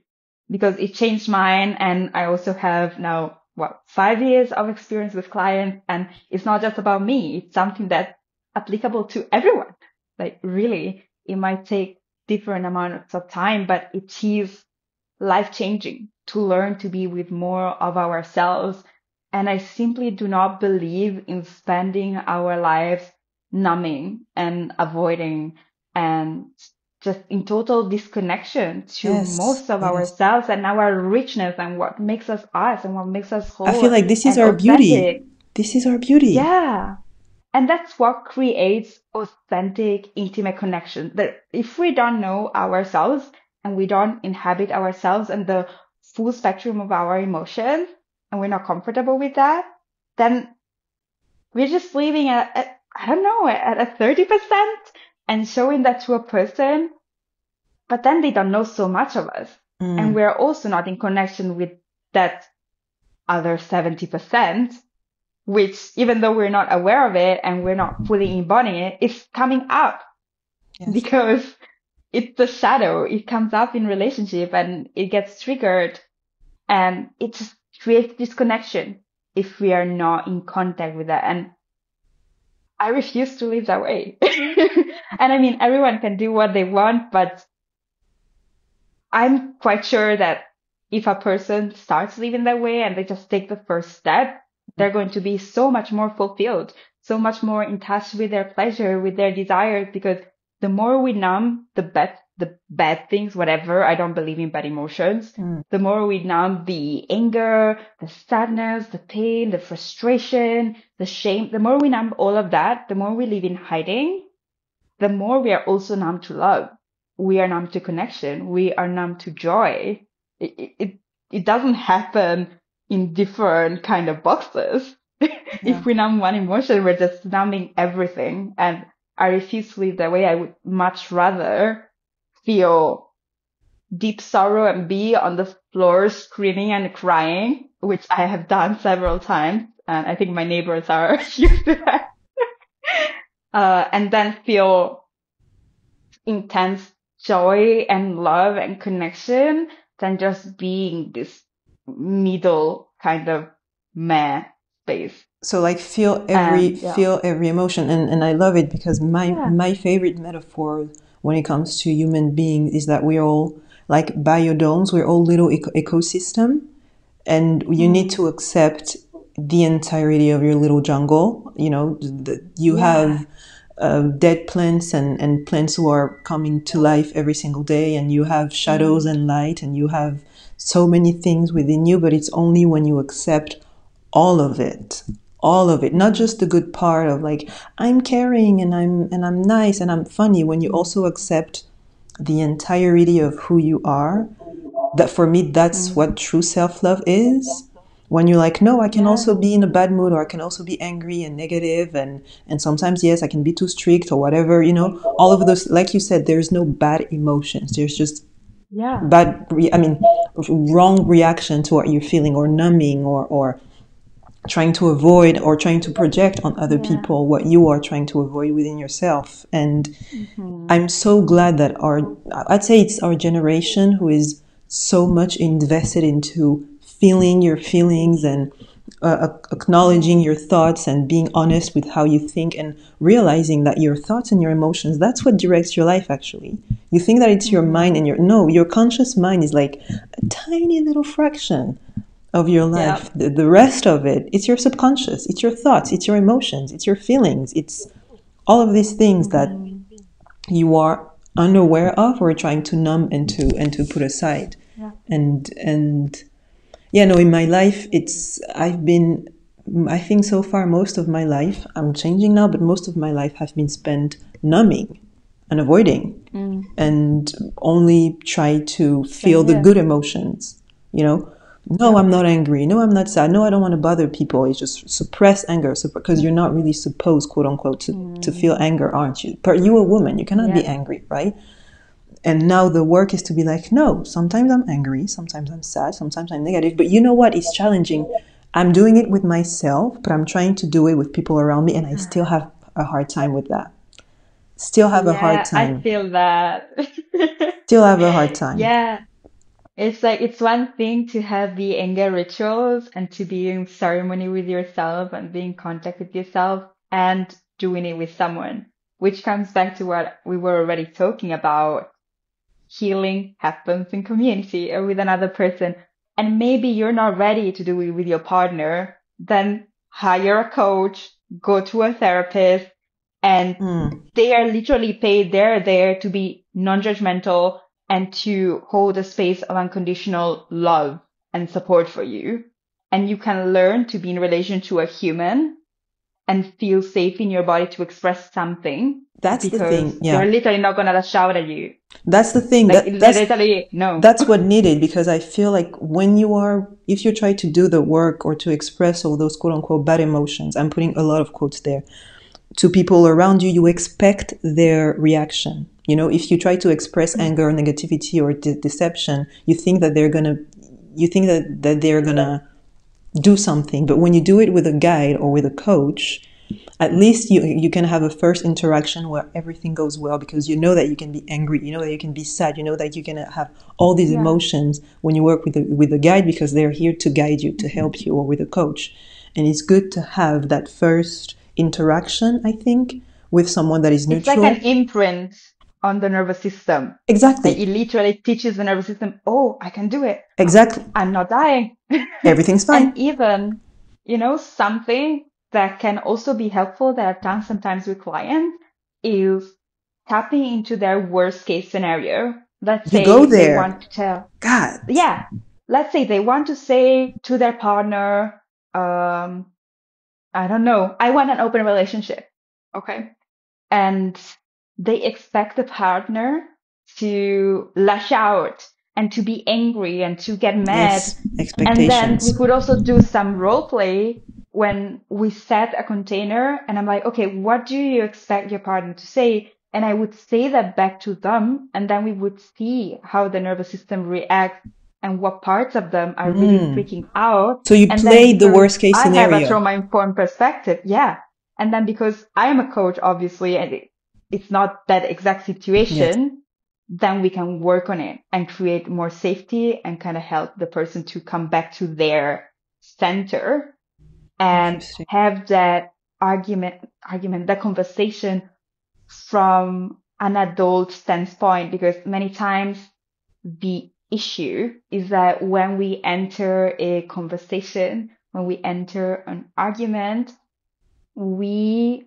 Speaker 1: because it changed mine. And I also have now, 5 years of experience with clients, and it's not just about me. It's something that's applicable to everyone. Like really, it might take different amounts of time, but it is life changing to learn to be with more of ourselves. And I simply do not believe in spending our lives numbing and avoiding and just in total disconnection to
Speaker 2: Yes,
Speaker 1: most of
Speaker 2: yes.
Speaker 1: ourselves and our richness and what makes us and what makes us
Speaker 2: I feel
Speaker 1: whole
Speaker 2: like this is
Speaker 1: and
Speaker 2: our beauty.
Speaker 1: authentic.
Speaker 2: This is our beauty.
Speaker 1: Yeah. And that's what creates authentic, intimate connection. That if we don't know ourselves and we don't inhabit ourselves and the full spectrum of our emotions, and we're not comfortable with that, then we're just living at I don't know, at a 30%. and showing that to a person, but then they don't know so much of us. And we're also not in connection with that other 70%, which even though we're not aware of it and we're not fully embodying it, it's coming up. Yes. Because it's the shadow. It comes up in relationship and it gets triggered, and it just creates disconnection if we are not in contact with that. And I refuse to live that way. And I mean, everyone can do what they want, but I'm quite sure that if a person starts living that way and they just take the first step, they're going to be so much more fulfilled, so much more in touch with their pleasure, with their desires, because the more we numb the bad things, whatever, I don't believe in bad emotions, the more we numb the anger, the sadness, the pain, the frustration, the shame, the more we numb all of that, the more we live in hiding, the more we are also numb to love. We are numb to connection. We are numb to joy. It doesn't happen in different kind of boxes. Yeah. If we numb one emotion, we're just numbing everything. And I refuse to live that way. I would much rather feel deep sorrow and be on the floor screaming and crying, which I have done several times. And I think my neighbors are used to that. And then feel intense joy and love and connection than just being this middle kind of meh space.
Speaker 2: So like feel every emotion, and I love it because my favorite metaphor when it comes to human beings is that we're all like biodomes, we're all little ecosystem, and you need to accept the entirety of your little jungle. You know, you have dead plants and plants who are coming to life every single day, and you have shadows and light, and you have so many things within you, but it's only when you accept all of it, not just the good part of like I'm caring and I'm nice and I'm funny. When you also accept the entirety of who you are, that for me that's what true self-love is. When you're like, no, I can also be in a bad mood, or I can also be angry and negative, and sometimes, yes, I can be too strict or whatever, you know, all of those, like you said, there's no bad emotions. There's just wrong reaction to what you're feeling, or numbing, or trying to avoid or trying to project on other people what you are trying to avoid within yourself. And I'm so glad that I'd say it's our generation who is so much invested into feeling your feelings and acknowledging your thoughts and being honest with how you think, and realizing that your thoughts and your emotions, that's what directs your life. Actually, you think that it's your mind and your conscious mind is like a tiny little fraction of your life. The rest of it, it's your subconscious, it's your thoughts, it's your emotions, it's your feelings, it's all of these things that you are unaware of or trying to numb and to put aside. And in my life, I think so far most of my life, I'm changing now, but most of my life has been spent numbing and avoiding and only try to feel the good emotions, you know. No, I'm not angry. No, I'm not sad. No, I don't want to bother people. It's just suppress anger, because you're not really supposed, quote unquote, to feel anger, aren't you? But you're a woman. You cannot be angry, right? And now the work is to be like, no, sometimes I'm angry, sometimes I'm sad, sometimes I'm negative. But you know what? It's challenging. I'm doing it with myself, but I'm trying to do it with people around me, and I still have a hard time with that. Still have a hard time.
Speaker 1: I feel that.
Speaker 2: Still have a hard time.
Speaker 1: Yeah. It's like, it's one thing to have the anger rituals and to be in ceremony with yourself and be in contact with yourself and doing it with someone, which comes back to what we were already talking about. Healing happens in community or with another person. And maybe you're not ready to do it with your partner. Then hire a coach, go to a therapist, and they are literally paid. They're there to be non-judgmental and to hold a space of unconditional love and support for you. And you can learn to be in relation to a human and feel safe in your body to express something.
Speaker 2: That's the thing. Yeah.
Speaker 1: They're literally not going to shout at you.
Speaker 2: That's the thing.
Speaker 1: Like, that's literally, no.
Speaker 2: That's what needed, because I feel like if you try to do the work or to express all those quote unquote bad emotions, I'm putting a lot of quotes there, to people around you, you expect their reaction. You know, if you try to express anger, negativity, or deception, you think that they're gonna do something. But when you do it with a guide or with a coach, at least you can have a first interaction where everything goes well, because you know that you can be angry, you know that you can be sad, you know that you can have all these
Speaker 1: Yeah.
Speaker 2: emotions when you work with a guide, because they're here to guide you, to help you, or with a coach. And it's good to have that first interaction, I think, with someone that is
Speaker 1: It's like an
Speaker 2: neutral.
Speaker 1: imprint on the nervous system. Like
Speaker 2: Exactly.
Speaker 1: it literally teaches the nervous system, oh, I can do it.
Speaker 2: Exactly.
Speaker 1: I'm not dying.
Speaker 2: Everything's
Speaker 1: And
Speaker 2: fine.
Speaker 1: even, something that can also be helpful that I've done sometimes with clients is tapping into their worst case scenario. Let's
Speaker 2: You go
Speaker 1: say they
Speaker 2: there.
Speaker 1: want to tell,
Speaker 2: God.
Speaker 1: yeah, let's say they want to say to their partner, I don't know, I want an open relationship. Okay. And they expect the partner to lash out and to be angry and to get mad.
Speaker 2: Yes.
Speaker 1: And then we
Speaker 2: Expectations.
Speaker 1: could also do some role play when we set a container and I'm like, okay, what do you expect your partner to say? And I would say that back to them. And then we would see how the nervous system reacts and what parts of them are really freaking out.
Speaker 2: So you
Speaker 1: And then
Speaker 2: played the
Speaker 1: because
Speaker 2: worst case
Speaker 1: I have a
Speaker 2: scenario.
Speaker 1: trauma informed perspective, yeah. And then because I am a coach, obviously, and it's not that exact
Speaker 2: Yes.
Speaker 1: situation, then we can work on it and create more safety and kind of help the person to come back to their center and
Speaker 2: Interesting.
Speaker 1: have that that conversation from an adult standpoint. Because many times the issue is that when we enter a conversation, when we enter an argument, we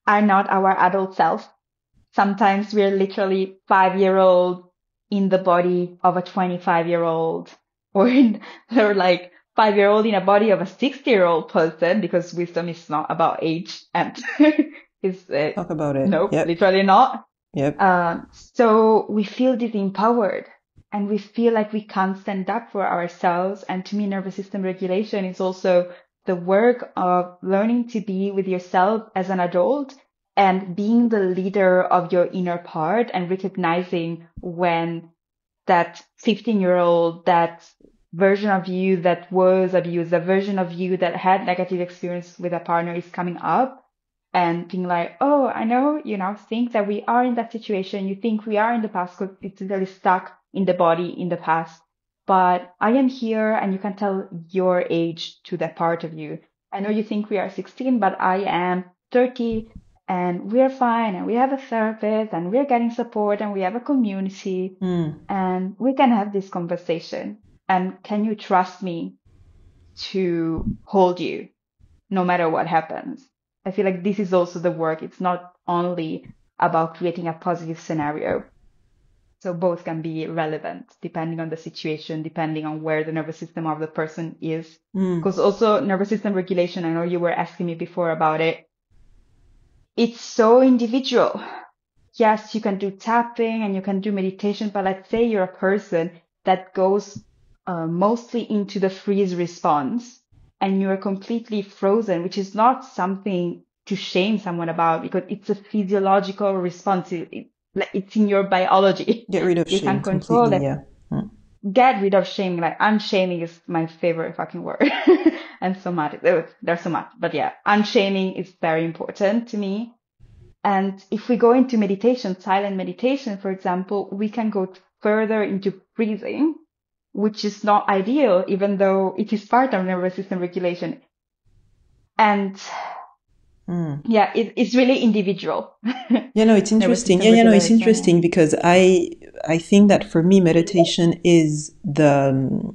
Speaker 1: are not our adult self. Sometimes we're literally 5-year-old in the body of a 25-year-old, or like 5-year-old in a body of a 60-year-old person, because wisdom is not about age and it's
Speaker 2: Talk about it.
Speaker 1: no,
Speaker 2: Yep.
Speaker 1: literally not.
Speaker 2: Yep.
Speaker 1: So we feel disempowered and we feel like we can't stand up for ourselves. And to me, nervous system regulation is also the work of learning to be with yourself as an adult and being the leader of your inner part and recognizing when that 15-year-old, that version of you that was abused, the version of you that had negative experience with a partner is coming up, and being like, oh, I know you now think that we are in that situation. You think we are in the past because it's literally stuck in the body in the past. But I am here and you can tell your age to that part of you. I know you think we are 16, but I am 30 and we're fine and we have a therapist and we're getting support and we have a community and we can have this conversation. And can you trust me to hold you no matter what happens? I feel like this is also the work. It's not only about creating a positive scenario. So both can be relevant depending on the situation, depending on where the nervous system of the person is. Because also nervous system regulation, I know you were asking me before about it. It's so individual. Yes, you can do tapping and you can do meditation, but let's say you're a person that goes mostly into the freeze response and you're completely frozen, which is not something to shame someone about because it's a physiological response. It's in your biology.
Speaker 2: Get rid of
Speaker 1: You
Speaker 2: shame
Speaker 1: can control
Speaker 2: completely.
Speaker 1: that.
Speaker 2: Yeah.
Speaker 1: Get rid of shaming. Like unshaming is my favorite fucking word. And somatic. There's so much, but yeah, unshaming is very important to me. And if we go into meditation, silent meditation, for example, we can go further into breathing, which is not ideal, even though it is part of nervous system regulation. And yeah, it's really individual.
Speaker 2: Yeah, no, it's
Speaker 1: Nervous
Speaker 2: interesting.
Speaker 1: system
Speaker 2: Yeah, no, it's
Speaker 1: regulation.
Speaker 2: interesting because I think that for me meditation is the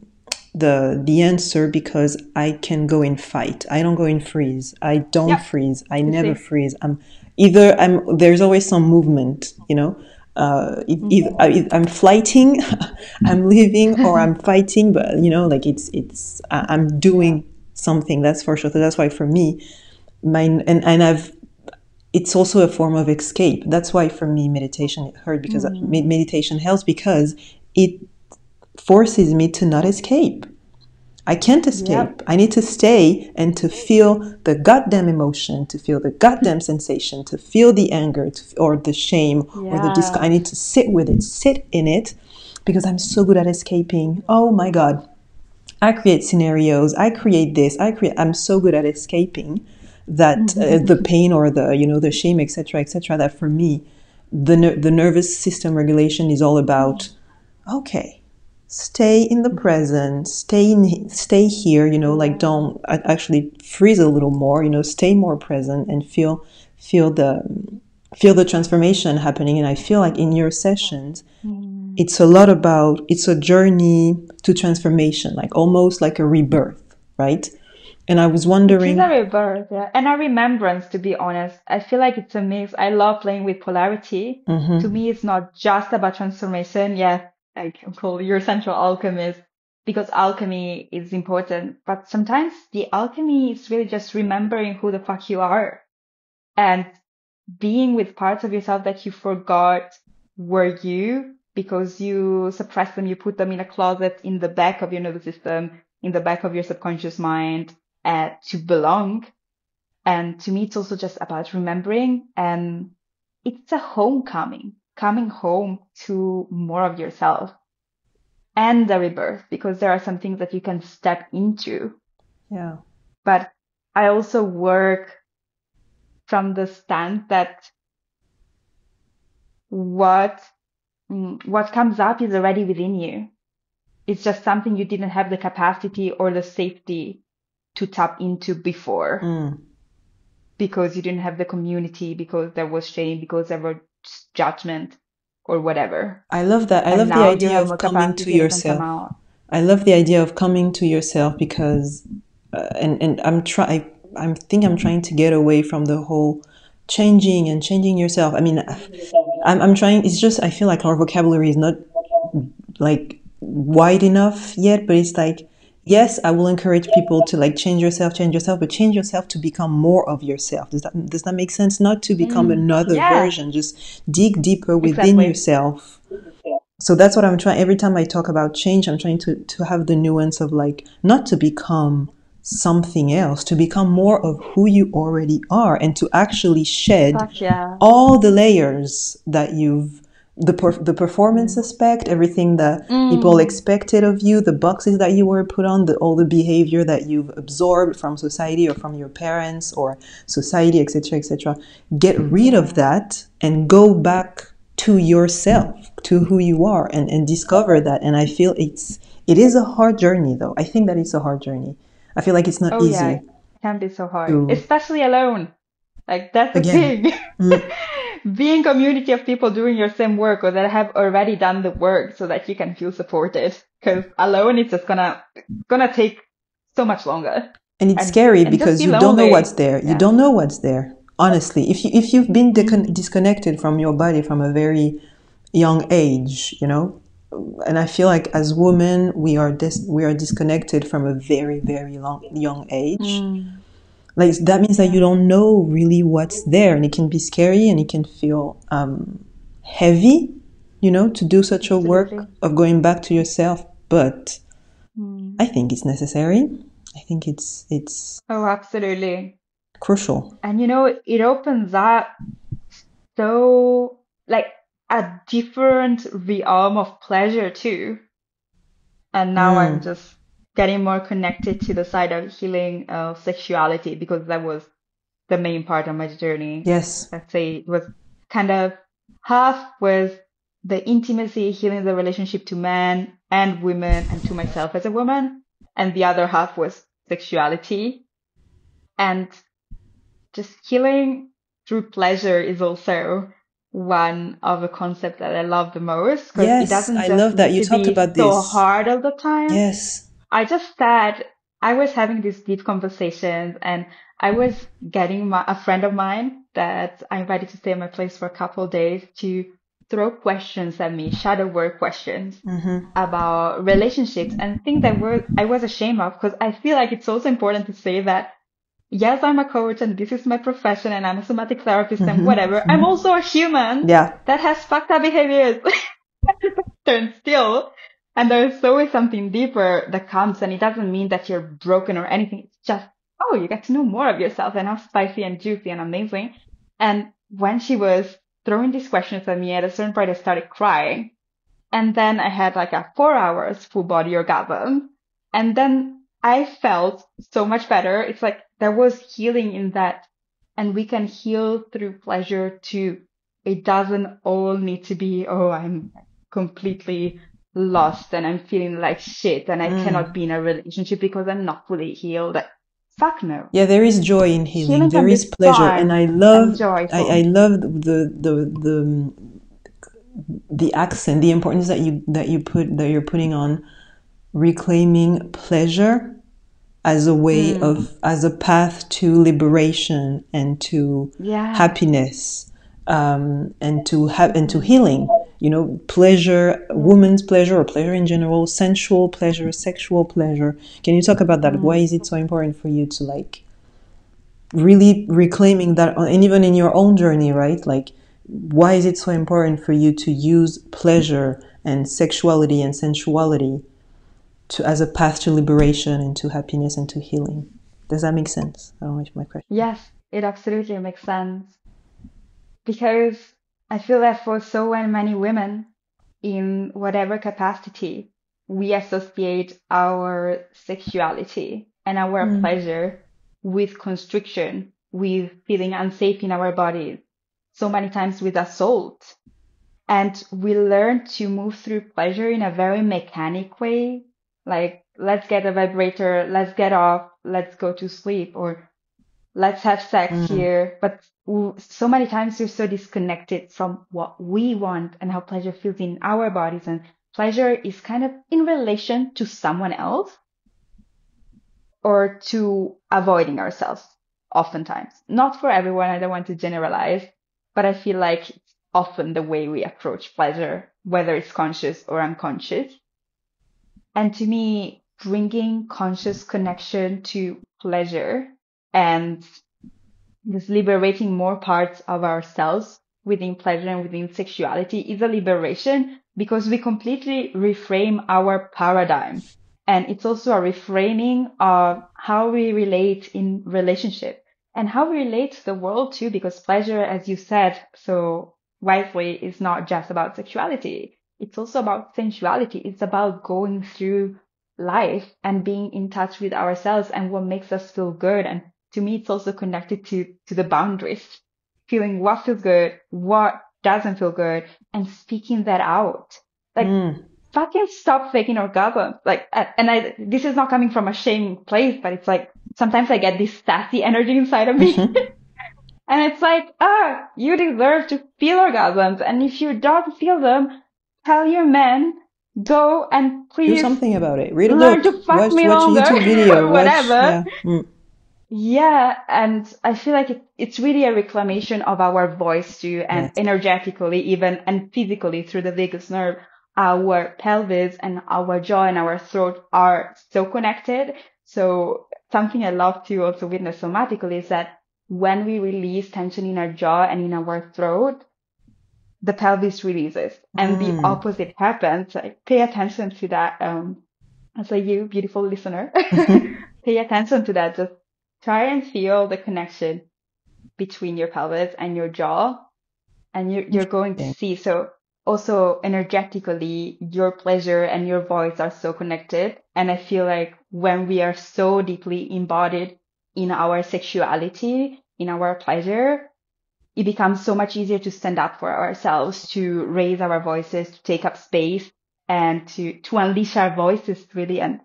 Speaker 2: answer, because I can go in fight. I don't go in freeze. I don't
Speaker 1: Yep.
Speaker 2: freeze. I
Speaker 1: You
Speaker 2: never
Speaker 1: see?
Speaker 2: freeze. There's always some movement, you know. I'm flighting, I'm living, or I'm fighting, but you know, like I'm doing something. That's for sure. So that's why for me, it's also a form of escape. That's why for me meditation hurt, because meditation helps because it forces me to not escape. I can't escape. I need to stay and to feel the goddamn emotion, to feel the goddamn sensation, to feel the anger or the shame or the disgust. I need to sit with it, sit in it, because I'm so good at escaping. Oh my God. I create scenarios. I create this. I'm so good at escaping that the pain or the shame, etc., etc. That for me, the nervous system regulation is all about, okay, stay in the present, stay here, like don't actually freeze a little more, stay more present and feel the transformation happening. And I feel like in your sessions, it's a lot about, it's a journey to transformation, like almost like a rebirth, right? And I was wondering.
Speaker 1: It is a rebirth, yeah. And a remembrance, to be honest. I feel like it's a mix. I love playing with polarity. To me, it's not just about transformation. Yeah, I can call your central alchemist because alchemy is important. But sometimes the alchemy is really just remembering who the fuck you are and being with parts of yourself that you forgot were you because you suppressed them, you put them in a closet in the back of your nervous system, in the back of your subconscious mind, to belong. And to me, it's also just about remembering, and it's a homecoming, coming home to more of yourself and the rebirth, because there are some things that you can step into.
Speaker 2: Yeah.
Speaker 1: But I also work from the stand that what comes up is already within you. It's just something you didn't have the capacity or the safety to tap into before. Because you didn't have the community, because there was shame, because there was judgment or whatever.
Speaker 2: I love that. I love the idea of coming to yourself. I love the idea of coming to yourself because, and I'm trying to get away from the whole changing yourself. I mean, I'm trying. It's just I feel like our vocabulary is not like wide enough yet, but it's like, yes, I will encourage people to like change yourself, but change yourself to become more of yourself. Does that make sense? Not to become another version, just dig deeper within yourself. So that's what I'm trying. Every time I talk about change, I'm trying to have the nuance of like, not to become something else, to become more of who you already are and to actually shed all the layers that the performance aspect, everything that people expected of you, the boxes that you were put on, all the behavior that you've absorbed from society or from your parents or society, etc., etc. Get rid of that and go back to yourself, to who you are, and discover that. And I feel it is a hard journey, though. I think that it's a hard journey. I feel like it's not easy.
Speaker 1: Yeah, it can be so hard, especially alone. Like that's the thing. Being community of people doing your same work or that have already done the work so that you can feel supported. Because alone it's just gonna take so much longer.
Speaker 2: And it's scary because you don't know what's there. You don't know what's there. Honestly, if you've been disconnected from your body from a very young age, and I feel like as women we are disconnected from a very, very young age. Like that means that you don't know really what's there, and it can be scary and it can feel heavy, to do such a work of going back to yourself. But I think it's necessary. I think it's
Speaker 1: oh, absolutely
Speaker 2: crucial.
Speaker 1: And it opens up so like a different realm of pleasure too. And now I'm just getting more connected to the side of healing of sexuality because that was the main part of my journey.
Speaker 2: Yes.
Speaker 1: Let's say it was kind of half was the intimacy, healing the relationship to men and women and to myself as a woman. And the other half was sexuality. And just healing through pleasure is also one of the concepts that I love the most.
Speaker 2: Yes,
Speaker 1: it doesn't just
Speaker 2: I love that you talk about this.
Speaker 1: So hard all the time.
Speaker 2: Yes.
Speaker 1: I just said I was having these deep conversations and I was getting a friend of mine that I invited to stay at my place for a couple of days to throw questions at me, shadow work questions about relationships and things that I was ashamed of because I feel like it's also important to say that yes, I'm a coach and this is my profession and I'm a somatic therapist and whatever. I'm also a human that has fucked up behaviors. And still, And there's always something deeper that comes, and it doesn't mean that you're broken or anything. It's just, oh, you get to know more of yourself and how spicy and juicy and amazing. And when she was throwing these questions at me, at a certain point, I started crying. And then I had like a 4 hours full body orgasm. And then I felt so much better. It's like there was healing in that. And we can heal through pleasure too. It doesn't all need to be, oh, I'm completely lost and I'm feeling like shit and I cannot be in a relationship because I'm not fully healed. Fuck no.
Speaker 2: Yeah, there is joy in healing.
Speaker 1: Healing can
Speaker 2: There
Speaker 1: be
Speaker 2: is pleasure, and
Speaker 1: fun and
Speaker 2: I
Speaker 1: joyful.
Speaker 2: love the accent, the importance that you're putting on reclaiming pleasure as a way
Speaker 1: Mm,
Speaker 2: of as a path to liberation and to
Speaker 1: yes.
Speaker 2: happiness, and to
Speaker 1: Hmm.
Speaker 2: healing. You know, pleasure,
Speaker 1: Yeah.
Speaker 2: woman's pleasure or pleasure in general, sensual pleasure, sexual pleasure. Can you talk about that? Why
Speaker 1: Mm.
Speaker 2: is it so important for you to like really reclaiming that, and even in your own journey, right? Like, why is it so important for you to use pleasure and sexuality and sensuality to as a path to liberation and to happiness and to healing? Does that make sense? I don't know if my question.
Speaker 1: Yes, it absolutely makes sense because I feel that for so many women, in whatever capacity, we associate our sexuality and our pleasure with constriction, with feeling unsafe in our bodies, so many times with assault. And we learn to move through pleasure in a very mechanic way. Like, let's get a vibrator, let's get off, let's go to sleep, or let's have sex
Speaker 2: Mm,
Speaker 1: here. But so many times we're so disconnected from what we want and how pleasure feels in our bodies. And pleasure is kind of in relation to someone else or to avoiding ourselves, oftentimes. Not for everyone, I don't want to generalize, but I feel like it's often the way we approach pleasure, whether it's conscious or unconscious. And to me, bringing conscious connection to pleasure and just liberating more parts of ourselves within pleasure and within sexuality is a liberation because we completely reframe our paradigm. And it's also a reframing of how we relate in relationship and how we relate to the world too, because pleasure, as you said so wisely, is not just about sexuality. It's also about sensuality. It's about going through life and being in touch with ourselves and what makes us feel good. And to me, it's also connected to the boundaries, feeling what feels good, what doesn't feel good, and speaking that out. Like,
Speaker 2: mm,
Speaker 1: fucking stop faking orgasms. Like, and this is not coming from a shaming place, but it's like, sometimes I get this sassy energy inside of me. And it's like, you deserve to feel orgasms. And if you don't feel them, tell your man, go and
Speaker 2: do
Speaker 1: please
Speaker 2: something about it. Read a
Speaker 1: learn to
Speaker 2: book.
Speaker 1: fuck me
Speaker 2: Watch a
Speaker 1: longer
Speaker 2: YouTube video.
Speaker 1: or
Speaker 2: Watch,
Speaker 1: whatever.
Speaker 2: yeah.
Speaker 1: Yeah, and I feel like it's really a reclamation of our voice too, and
Speaker 2: Yes.
Speaker 1: energetically even, and physically through the vagus nerve. Our pelvis and our jaw and our throat are so connected. So something I love to also witness somatically is that when we release tension in our jaw and in our throat, the pelvis releases, and the
Speaker 2: Mm.
Speaker 1: opposite happens. Like, pay attention to that. As a you beautiful listener, pay attention to that. Just try and feel the connection between your pelvis and your jaw, and you're going to
Speaker 2: Interesting.
Speaker 1: see. So also energetically, your pleasure and your voice are so connected. And I feel like when we are so deeply embodied in our sexuality, in our pleasure, it becomes so much easier to stand up for ourselves, to raise our voices, to take up space, and to unleash our voices really. And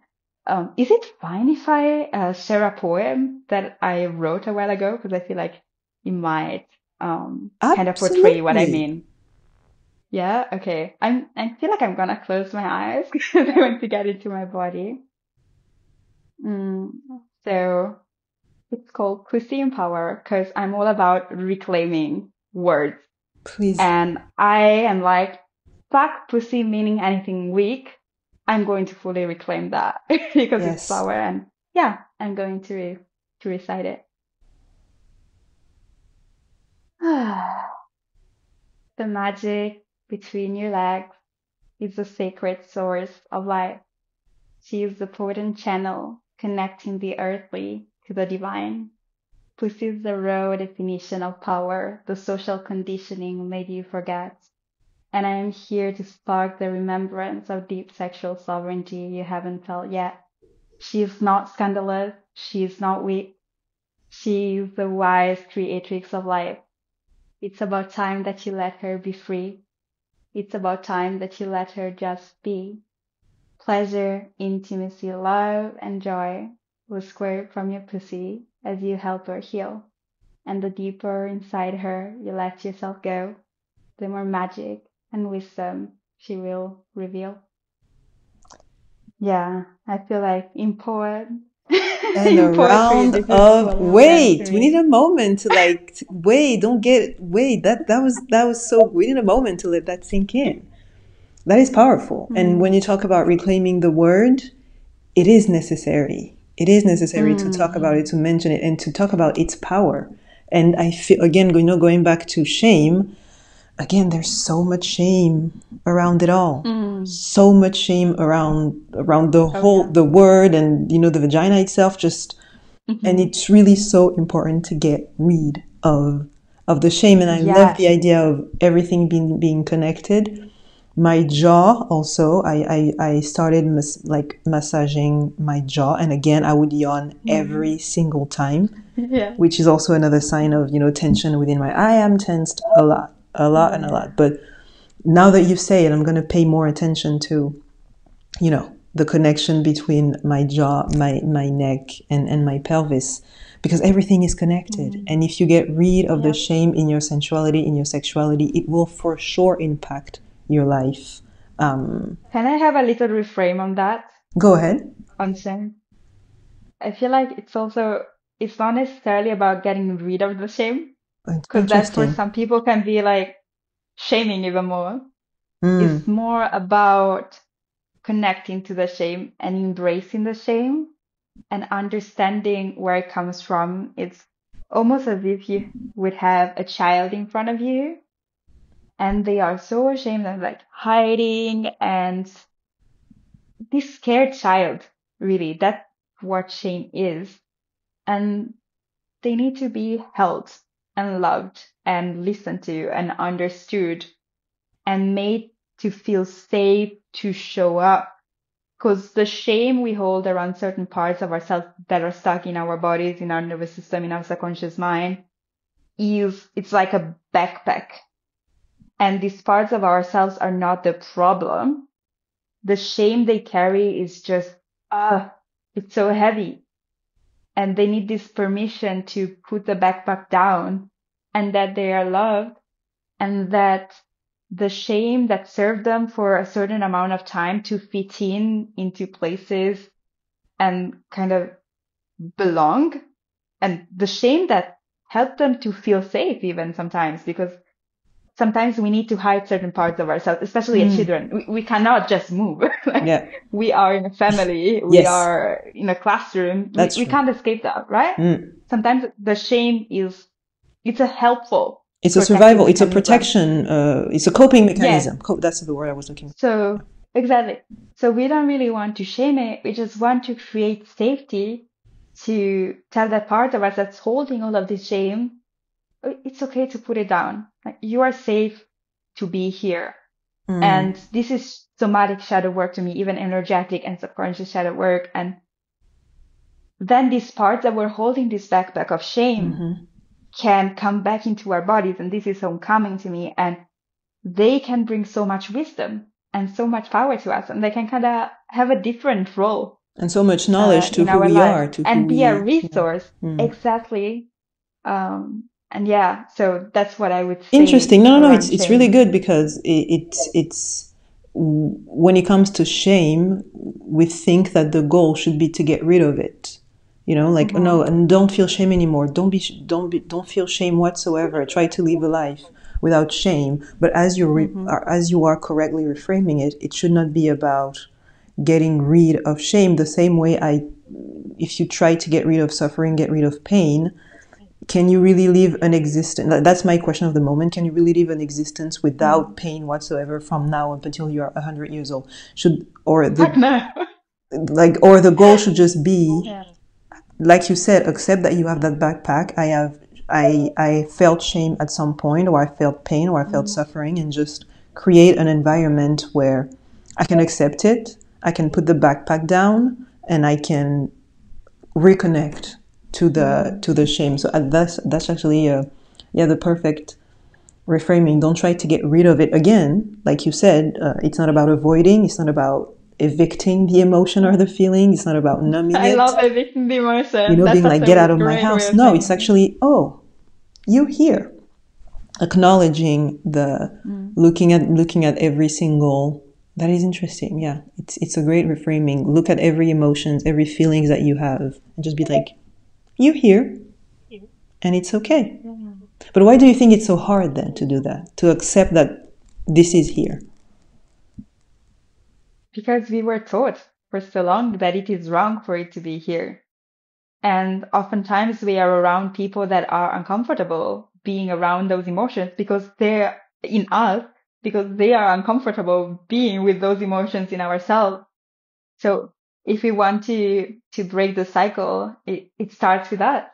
Speaker 1: is it fine if I share a poem that I wrote a while ago? Because I feel like it might kind of portray what I
Speaker 2: Absolutely.
Speaker 1: mean. Yeah, okay. I feel like I'm gonna close my eyes because I want to get into my body. Mm, so it's called Pussy in Power because I'm all about reclaiming words.
Speaker 2: Please.
Speaker 1: And I am like, fuck pussy meaning anything weak. I'm going to fully reclaim that because it's
Speaker 2: Yes.
Speaker 1: power. And yeah, I'm going to recite it. The magic between your legs is the sacred source of life. She is the potent channel connecting the earthly to the divine. Pussy is the raw definition of power the social conditioning made you forget. And I am here to spark the remembrance of deep sexual sovereignty you haven't felt yet. She is not scandalous. She is not weak. She is the wise creatrix of life. It's about time that you let her be free. It's about time that you let her just be. Pleasure, intimacy, love, and joy will squirt from your pussy as you help her heal. And the deeper inside her you let yourself go, the more magic and wisdom she will reveal. Yeah, I feel like in
Speaker 2: And a
Speaker 1: in poetry,
Speaker 2: round
Speaker 1: this is
Speaker 2: of
Speaker 1: what makes sense to
Speaker 2: wait. We need
Speaker 1: me.
Speaker 2: a moment to wait. Don't get wait. That was so. We need a moment to let that sink in. That is powerful. And when
Speaker 1: Mm,
Speaker 2: you talk about reclaiming the word, it is necessary. It is necessary to talk
Speaker 1: mm,
Speaker 2: about it, to mention it, and to talk about its power. And I feel again, going back to shame. Again, there's so much shame around it all.
Speaker 1: mm.
Speaker 2: So much shame around the
Speaker 1: Oh
Speaker 2: whole
Speaker 1: yeah.
Speaker 2: the word and the vagina itself. Just and
Speaker 1: Hmm.
Speaker 2: it's really so important to get rid of the shame. And I love the
Speaker 1: Yes.
Speaker 2: idea of everything being connected. My jaw also, I started massaging my jaw, and again I would yawn
Speaker 1: Mm.
Speaker 2: every single time,
Speaker 1: Yeah.
Speaker 2: which is also another sign of tension within my. I am tensed a lot and a
Speaker 1: Yeah.
Speaker 2: lot. But now that you say it, I'm going to pay more attention to the connection between my jaw, my neck, and my pelvis, because everything is connected.
Speaker 1: Mm.
Speaker 2: And if you get rid of the
Speaker 1: Yep.
Speaker 2: shame in your sensuality, in your sexuality, it will for sure impact your life.
Speaker 1: Can I have a little reframe on that?
Speaker 2: Go ahead.
Speaker 1: On shame? I feel like it's not necessarily about getting rid of the shame, because that for
Speaker 2: Interesting.
Speaker 1: some people can be like shaming even more. It's
Speaker 2: Mm.
Speaker 1: more about connecting to the shame and embracing the shame and understanding where it comes from. It's almost as if you would have a child in front of you and they are so ashamed and like hiding and this scared child, really, that's what shame is. And they need to be held and loved and listened to and understood and made to feel safe to show up. Because the shame we hold around certain parts of ourselves that are stuck in our bodies, in our nervous system, in our subconscious mind, it's like a backpack. And these parts of ourselves are not the problem. The shame they carry is just, it's so heavy. And they need this permission to put the backpack down and that they are loved and that the shame that served them for a certain amount of time to fit in into places and kind of belong, and the shame that helped them to feel safe even sometimes, because sometimes we need to hide certain parts of ourselves, especially as
Speaker 2: Mm.
Speaker 1: children. We cannot just move. Like
Speaker 2: Yeah.
Speaker 1: we are in a family, we
Speaker 2: Yes,
Speaker 1: are in a classroom.
Speaker 2: that's
Speaker 1: We
Speaker 2: true.
Speaker 1: can't escape that, right?
Speaker 2: Mm.
Speaker 1: Sometimes the shame it's a helpful
Speaker 2: It's a
Speaker 1: protective
Speaker 2: survival. It's a
Speaker 1: mechanism.
Speaker 2: protection. It's a coping
Speaker 1: Yes.
Speaker 2: mechanism. That's the word I was looking for.
Speaker 1: So exactly. So we don't really want to shame it. We just want to create safety to tell that part of us that's holding all of this shame, it's okay to put it down. Like you are safe to be here. And
Speaker 2: Mm.
Speaker 1: this is somatic shadow work to me, even energetic and subconscious shadow work. And then these parts that we're holding this backpack of shame
Speaker 2: Mm-hmm.
Speaker 1: can come back into our bodies. And this is homecoming to me. And they can bring so much wisdom and so much power to us. And they can kind of have a different role
Speaker 2: And so much knowledge to
Speaker 1: in
Speaker 2: who
Speaker 1: our
Speaker 2: we
Speaker 1: life
Speaker 2: are, to who
Speaker 1: and be a
Speaker 2: we. Yeah.
Speaker 1: resource.
Speaker 2: Mm.
Speaker 1: Exactly. And yeah, so that's what I would say
Speaker 2: Interesting. No, no, no.
Speaker 1: around
Speaker 2: It's really
Speaker 1: shame.
Speaker 2: good because it's when it comes to shame, we think that the goal should be to get rid of it. Like
Speaker 1: Hmm.
Speaker 2: no, and don't feel shame anymore. Don't feel shame whatsoever. Try to live a life without shame. But
Speaker 1: Hmm.
Speaker 2: as you are correctly reframing it, it should not be about getting rid of shame the same way if you try to get rid of suffering, get rid of pain, can you really live an existence? That's my question of the moment. Can you really live an existence without pain whatsoever from now up until you are 100 years old?
Speaker 1: Heck no.
Speaker 2: Or the goal should just be,
Speaker 1: Yeah.
Speaker 2: like you said, accept that you have that backpack. I felt shame at some point, or I felt pain, or I felt suffering, and just create an environment where I can accept it. I can put the backpack down, and I can reconnect to the shame. So that's actually the perfect reframing. Don't try to get rid of it again. Like you said, it's not about avoiding. It's not about evicting the emotion or the feeling. It's not about numbing
Speaker 1: I
Speaker 2: it.
Speaker 1: love evicting the emotion. That's
Speaker 2: Being like,
Speaker 1: such
Speaker 2: get out
Speaker 1: a
Speaker 2: of my
Speaker 1: great way
Speaker 2: house.
Speaker 1: of
Speaker 2: No, it's
Speaker 1: saying
Speaker 2: actually, oh, you here. Acknowledging the looking at every single. That is interesting. Yeah, it's a great reframing. Look at every emotions, every feelings that you have, and just be like, you here, and it's okay. But why do you think it's so hard then to do that? To accept that this is here?
Speaker 1: because we were taught for so long that it is wrong for it to be here. And oftentimes we are around people that are uncomfortable being around those emotions because they're in us, because they are uncomfortable being with those emotions in ourselves. So if we want to break the cycle, it starts with that.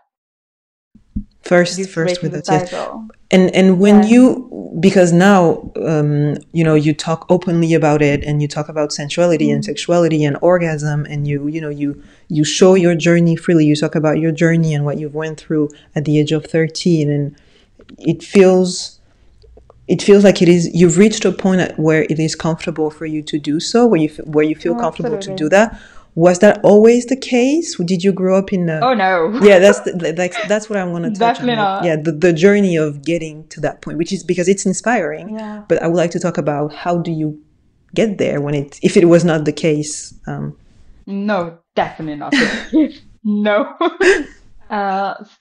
Speaker 1: Just
Speaker 2: First
Speaker 1: breaking
Speaker 2: with
Speaker 1: the
Speaker 2: that, yes.
Speaker 1: cycle.
Speaker 2: And when
Speaker 1: Yeah.
Speaker 2: because now you talk openly about it, and you talk about sensuality and sexuality and orgasm, and you show your journey freely. You talk about your journey and what you've went through at the age of 13, and it feels like you've reached a point where it is comfortable for you to do so, where you feel
Speaker 1: Oh,
Speaker 2: comfortable to do
Speaker 1: absolutely.
Speaker 2: that. Was that always the case? Did you grow up in a
Speaker 1: Oh no,
Speaker 2: Yeah, that's what I'm going to touch on.
Speaker 1: definitely
Speaker 2: Like, yeah,
Speaker 1: not.
Speaker 2: the journey of getting to that point, which is because it's inspiring.
Speaker 1: Yeah.
Speaker 2: But I would like to talk about how do you get there if it was not the case.
Speaker 1: No, definitely not the case. No.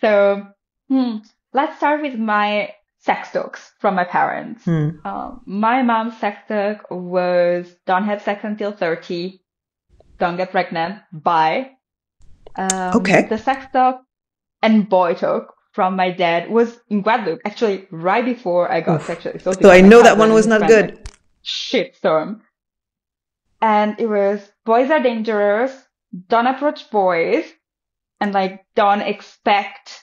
Speaker 1: So, let's start with my sex talks from my parents. My mom's sex talk was don't have sex until 30, don't get pregnant, bye.
Speaker 2: Okay,
Speaker 1: The sex talk and boy talk from my dad was in Guadeloupe, actually right before I got
Speaker 2: oof.
Speaker 1: sexually assaulted
Speaker 2: So
Speaker 1: by
Speaker 2: I
Speaker 1: my
Speaker 2: know that
Speaker 1: cousin
Speaker 2: one
Speaker 1: and
Speaker 2: was
Speaker 1: his
Speaker 2: not
Speaker 1: friend, like
Speaker 2: good.
Speaker 1: shitstorm. And it was boys are dangerous, don't approach boys, and like don't expect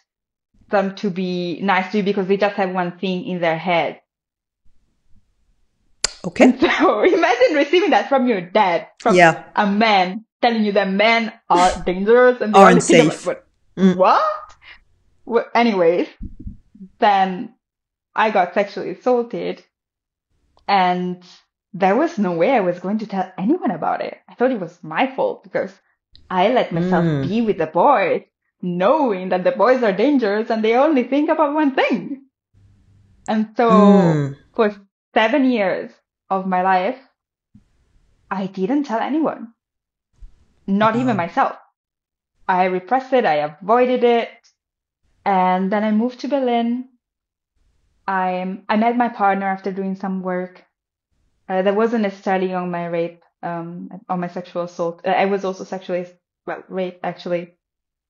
Speaker 1: them to be nice to you because they just have one thing in their head. And
Speaker 2: Okay,
Speaker 1: so imagine receiving that from your dad, from
Speaker 2: yeah,
Speaker 1: a man telling you that men are dangerous and the only
Speaker 2: aren't
Speaker 1: thing about
Speaker 2: safe.
Speaker 1: what? Well, anyways, then I got sexually assaulted and there was no way I was going to tell anyone about it. I thought it was my fault because I let myself be with the boys, knowing that the boys are dangerous and they only think about one thing. And so for 7 years of my life, I didn't tell anyone, not even
Speaker 2: Wow.
Speaker 1: myself. I repressed it, I avoided it. And then I moved to Berlin. I met my partner after doing some work. That wasn't necessarily on my rape, on my sexual assault. I was also sexually, well, raped actually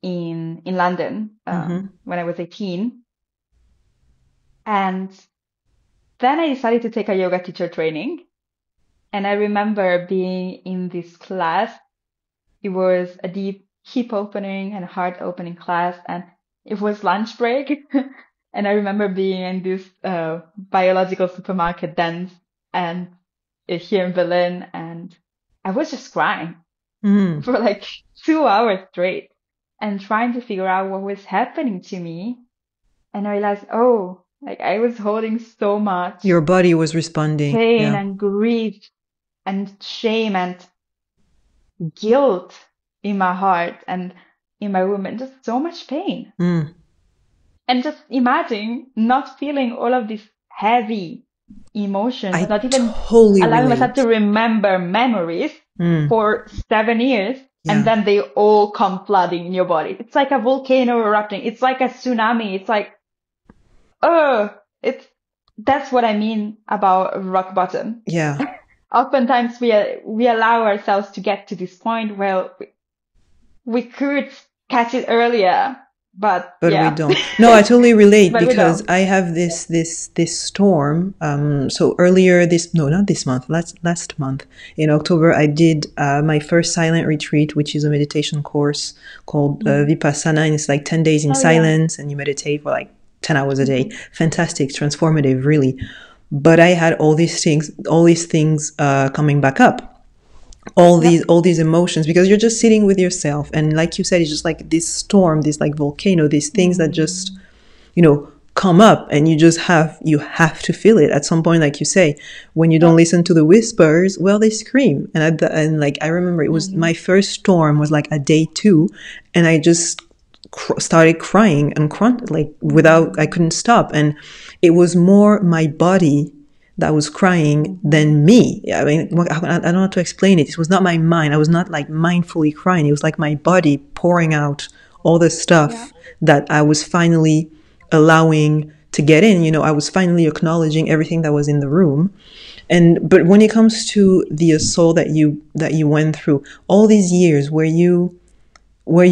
Speaker 1: in London, when I was 18. And then I decided to take a yoga teacher training. And I remember being in this class. It was a deep hip opening and heart opening class, and it was lunch break. And I remember being in this biological supermarket dance and here in Berlin, and I was just crying for like 2 hours straight and trying to figure out what was happening to me. And I realized, oh, like I was holding so much
Speaker 2: Your body was responding.
Speaker 1: pain
Speaker 2: Yeah.
Speaker 1: and grief and shame and guilt in my heart and in my womb and just so much pain. And just imagine not feeling all of these heavy emotions,
Speaker 2: I
Speaker 1: not even
Speaker 2: totally
Speaker 1: allowing myself to
Speaker 2: relate.
Speaker 1: remember memories for 7 years. And
Speaker 2: Yeah.
Speaker 1: then they all come flooding in your body. It's like a volcano erupting. It's like a tsunami. It's like, oh, that's what I mean about rock bottom.
Speaker 2: Yeah.
Speaker 1: Oftentimes we allow ourselves to get to this point where we could catch it earlier,
Speaker 2: But we
Speaker 1: yeah,
Speaker 2: don't. No, I totally relate
Speaker 1: but we
Speaker 2: because
Speaker 1: don't.
Speaker 2: I have this storm. So earlier this, no, not this month, last month in October, I did my first silent retreat, which is a meditation course called Vipassana, and it's like 10 days in
Speaker 1: Oh yeah.
Speaker 2: silence, and you meditate for like 10 hours a day.
Speaker 1: Mhm.
Speaker 2: Fantastic, transformative, really. But I had all these things coming back up,
Speaker 1: Yep.
Speaker 2: all these emotions, because you're just sitting with yourself, and like you said, it's just like this storm, this like volcano, these things that just,
Speaker 1: Mm.
Speaker 2: come up, and you have to feel it at some point. Like you say, when you don't
Speaker 1: Yep.
Speaker 2: listen to the whispers, well, they scream. And like I remember, it was my
Speaker 1: Mhm.
Speaker 2: first storm was like a day 2, and I just started crying and like without, I
Speaker 1: Mhm.
Speaker 2: couldn't stop. And it was more my body that was crying
Speaker 1: Mhm.
Speaker 2: than me. I mean, I don't know how to explain it. It was not my mind. I was not like mindfully crying. It was like my body pouring out all the
Speaker 1: Yeah.
Speaker 2: stuff that I was finally allowing to get in. I was finally acknowledging everything that was in the room. But when it comes to the assault that you went through all these years, were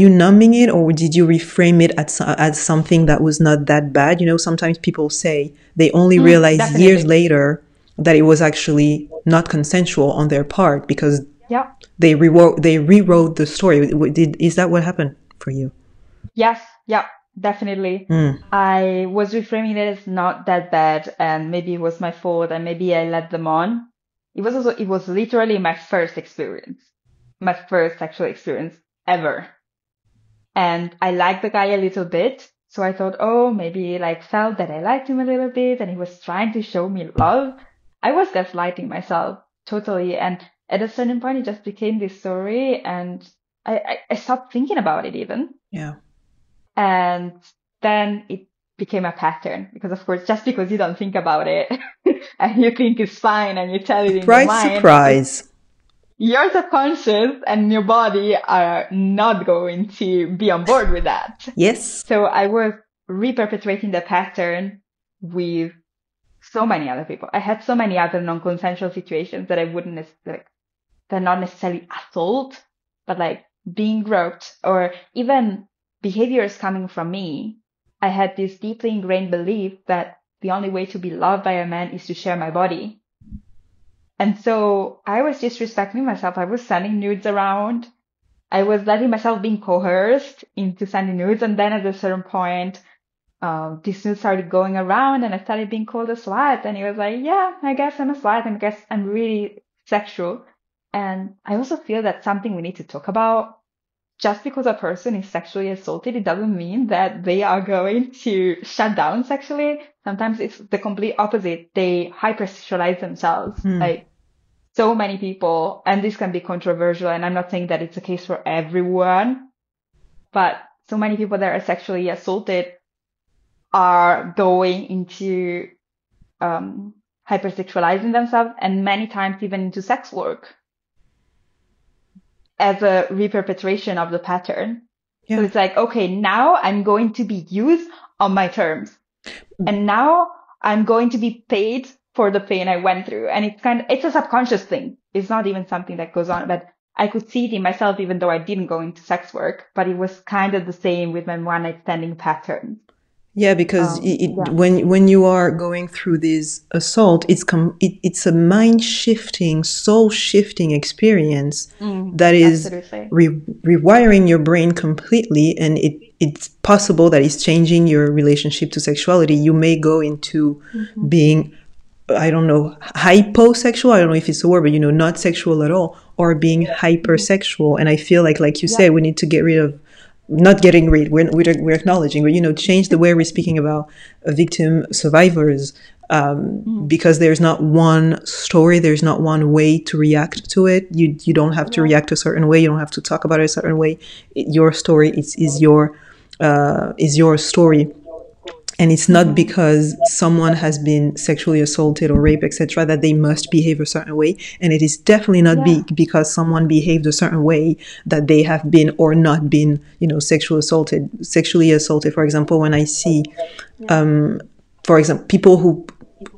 Speaker 2: you numbing it, or did you reframe it as something that was not that bad? Sometimes people say they only realize years
Speaker 1: Definitely.
Speaker 2: later that it was actually not consensual on their part because
Speaker 1: Yeah.
Speaker 2: they rewrote the story. Is that what happened for you?
Speaker 1: Yes. Yeah. Definitely.
Speaker 2: Mm,
Speaker 1: I was reframing it as not that bad, and maybe it was my fault, and maybe I led them on. It was literally my first experience, my first sexual experience ever. And I liked the guy a little bit. So I thought, oh, maybe he like felt that I liked him a little bit and he was trying to show me love. I was gaslighting myself totally. And at a certain point, it just became this story and I stopped thinking about it even.
Speaker 2: yeah.
Speaker 1: And then it became a pattern because of course, just because you don't think about it and you think it's fine and you tell it in your
Speaker 2: Surprise,
Speaker 1: mind, it's
Speaker 2: surprise.
Speaker 1: your subconscious and your body are not going to be on board with that.
Speaker 2: Yes.
Speaker 1: So I was reperpetrating the pattern with so many other people. I had so many other non-consensual situations that I wouldn't like, they're not necessarily assault, but like being groped or even behaviors coming from me. I had this deeply ingrained belief that the only way to be loved by a man is to share my body. And so I was disrespecting myself. I was sending nudes around. I was letting myself being coerced into sending nudes. And then at a certain point, these nudes started going around and I started being called a slut. And he was like, yeah, I guess I'm a slut. I guess I'm really sexual. And I also feel that's something we need to talk about. Just because a person is sexually assaulted, it doesn't mean that they are going to shut down sexually. Sometimes it's the complete opposite. They hypersexualize themselves.
Speaker 2: Mm.
Speaker 1: Like, so many people, and this can be controversial, and I'm not saying that it's a case for everyone, but so many people that are sexually assaulted are going into hypersexualizing themselves and many times even into sex work as a reperpetration of the pattern. So
Speaker 2: Yeah.
Speaker 1: it's like, okay, now I'm going to be used on my terms. And now I'm going to be paid for the pain I went through. And it's a subconscious thing. It's not even something that goes on, but I could see it in myself, even though I didn't go into sex work, but it was kind of the same with my one night standing pattern.
Speaker 2: Yeah, because
Speaker 1: Yeah.
Speaker 2: when you are going through this assault, it's a mind shifting, soul shifting experience that is
Speaker 1: Absolutely.
Speaker 2: rewiring your brain completely, and it's possible that it's changing your relationship to sexuality. You may go into
Speaker 1: Hmm.
Speaker 2: being, I don't know, hyposexual. I don't know if it's a word, but not sexual at all, or being
Speaker 1: Hmm.
Speaker 2: hypersexual. And I feel like you
Speaker 1: Yeah.
Speaker 2: say, we need to get rid of, not getting rid, we're acknowledging, but change the way we're speaking about victim survivors,
Speaker 1: Mm.
Speaker 2: because there's not one story, there's not one way to react to it. You don't have to
Speaker 1: Yeah.
Speaker 2: react a certain way. You don't have to talk about it a certain way. Your story is your story, and it's not
Speaker 1: Hmm.
Speaker 2: because someone has been sexually assaulted or raped, etc., that they must behave a certain way. And it is definitely not
Speaker 1: Yeah.
Speaker 2: because someone behaved a certain way that they have been or not been, sexually assaulted. For example, when I see,
Speaker 1: Yeah.
Speaker 2: for example, people who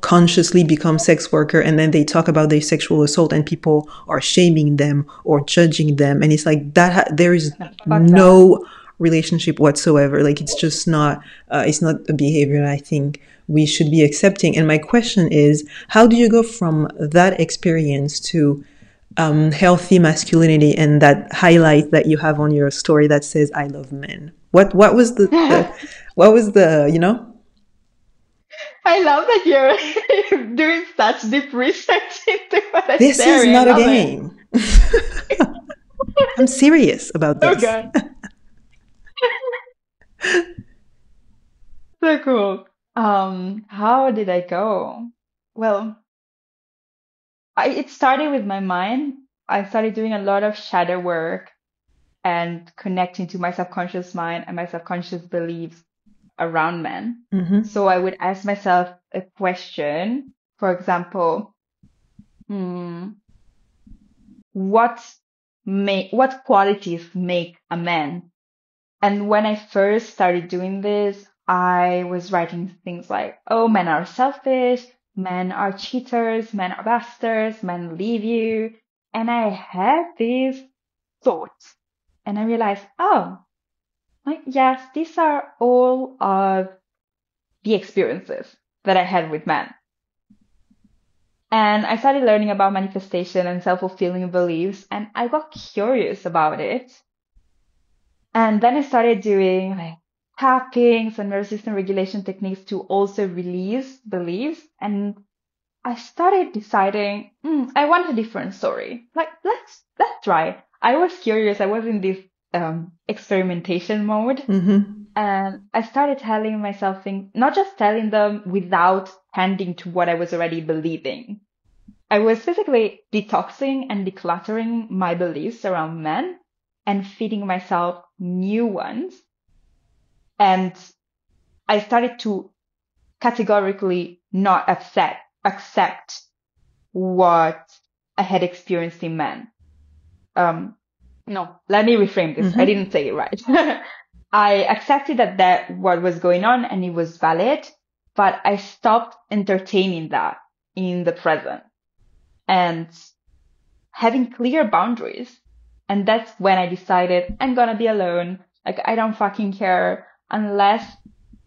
Speaker 2: consciously become sex worker, and then they talk about their sexual assault, and people are shaming them or judging them, and it's like that. There is
Speaker 1: No, fuck that.
Speaker 2: no relationship whatsoever. Like it's not a behavior that I think we should be accepting. And my question is, how do you go from that experience to healthy masculinity and that highlight that you have on your story that says "I love men"? What was what was the
Speaker 1: I love that you're doing such deep research into what I'm
Speaker 2: This is
Speaker 1: sharing. I
Speaker 2: not a
Speaker 1: love it.
Speaker 2: game. I'm serious about
Speaker 1: So
Speaker 2: this.
Speaker 1: good. So cool. How did I go? Well, it started with my mind. I started doing a lot of shadow work and connecting to my subconscious mind and my subconscious beliefs around men.
Speaker 2: Mm-hmm.
Speaker 1: So I would ask myself a question. For example, hmm, what qualities make a man? And when I first started doing this, I was writing things like, oh, men are selfish, men are cheaters, men are bastards, men leave you. And I had these thoughts and I realized, oh, like, yes, these are all of the experiences that I had with men. And I started learning about manifestation and self-fulfilling beliefs, and I got curious about it. And then I started doing like tappings and nervous system regulation techniques to also release beliefs. And I started deciding, I want a different story. Like, let's try. I was curious. I was in this experimentation mode.
Speaker 2: Mm-hmm.
Speaker 1: And I started telling myself things, not just telling them without tending to what I was already believing. I was basically detoxing and decluttering my beliefs around men and feeding myself new ones. And I started to categorically not accept what I had experienced in men. No, let me reframe this. I
Speaker 2: Mm-hmm.
Speaker 1: didn't say it right. I accepted that what was going on and it was valid, but I stopped entertaining that in the present and having clear boundaries. And that's when I decided I'm gonna be alone. Like, I don't fucking care unless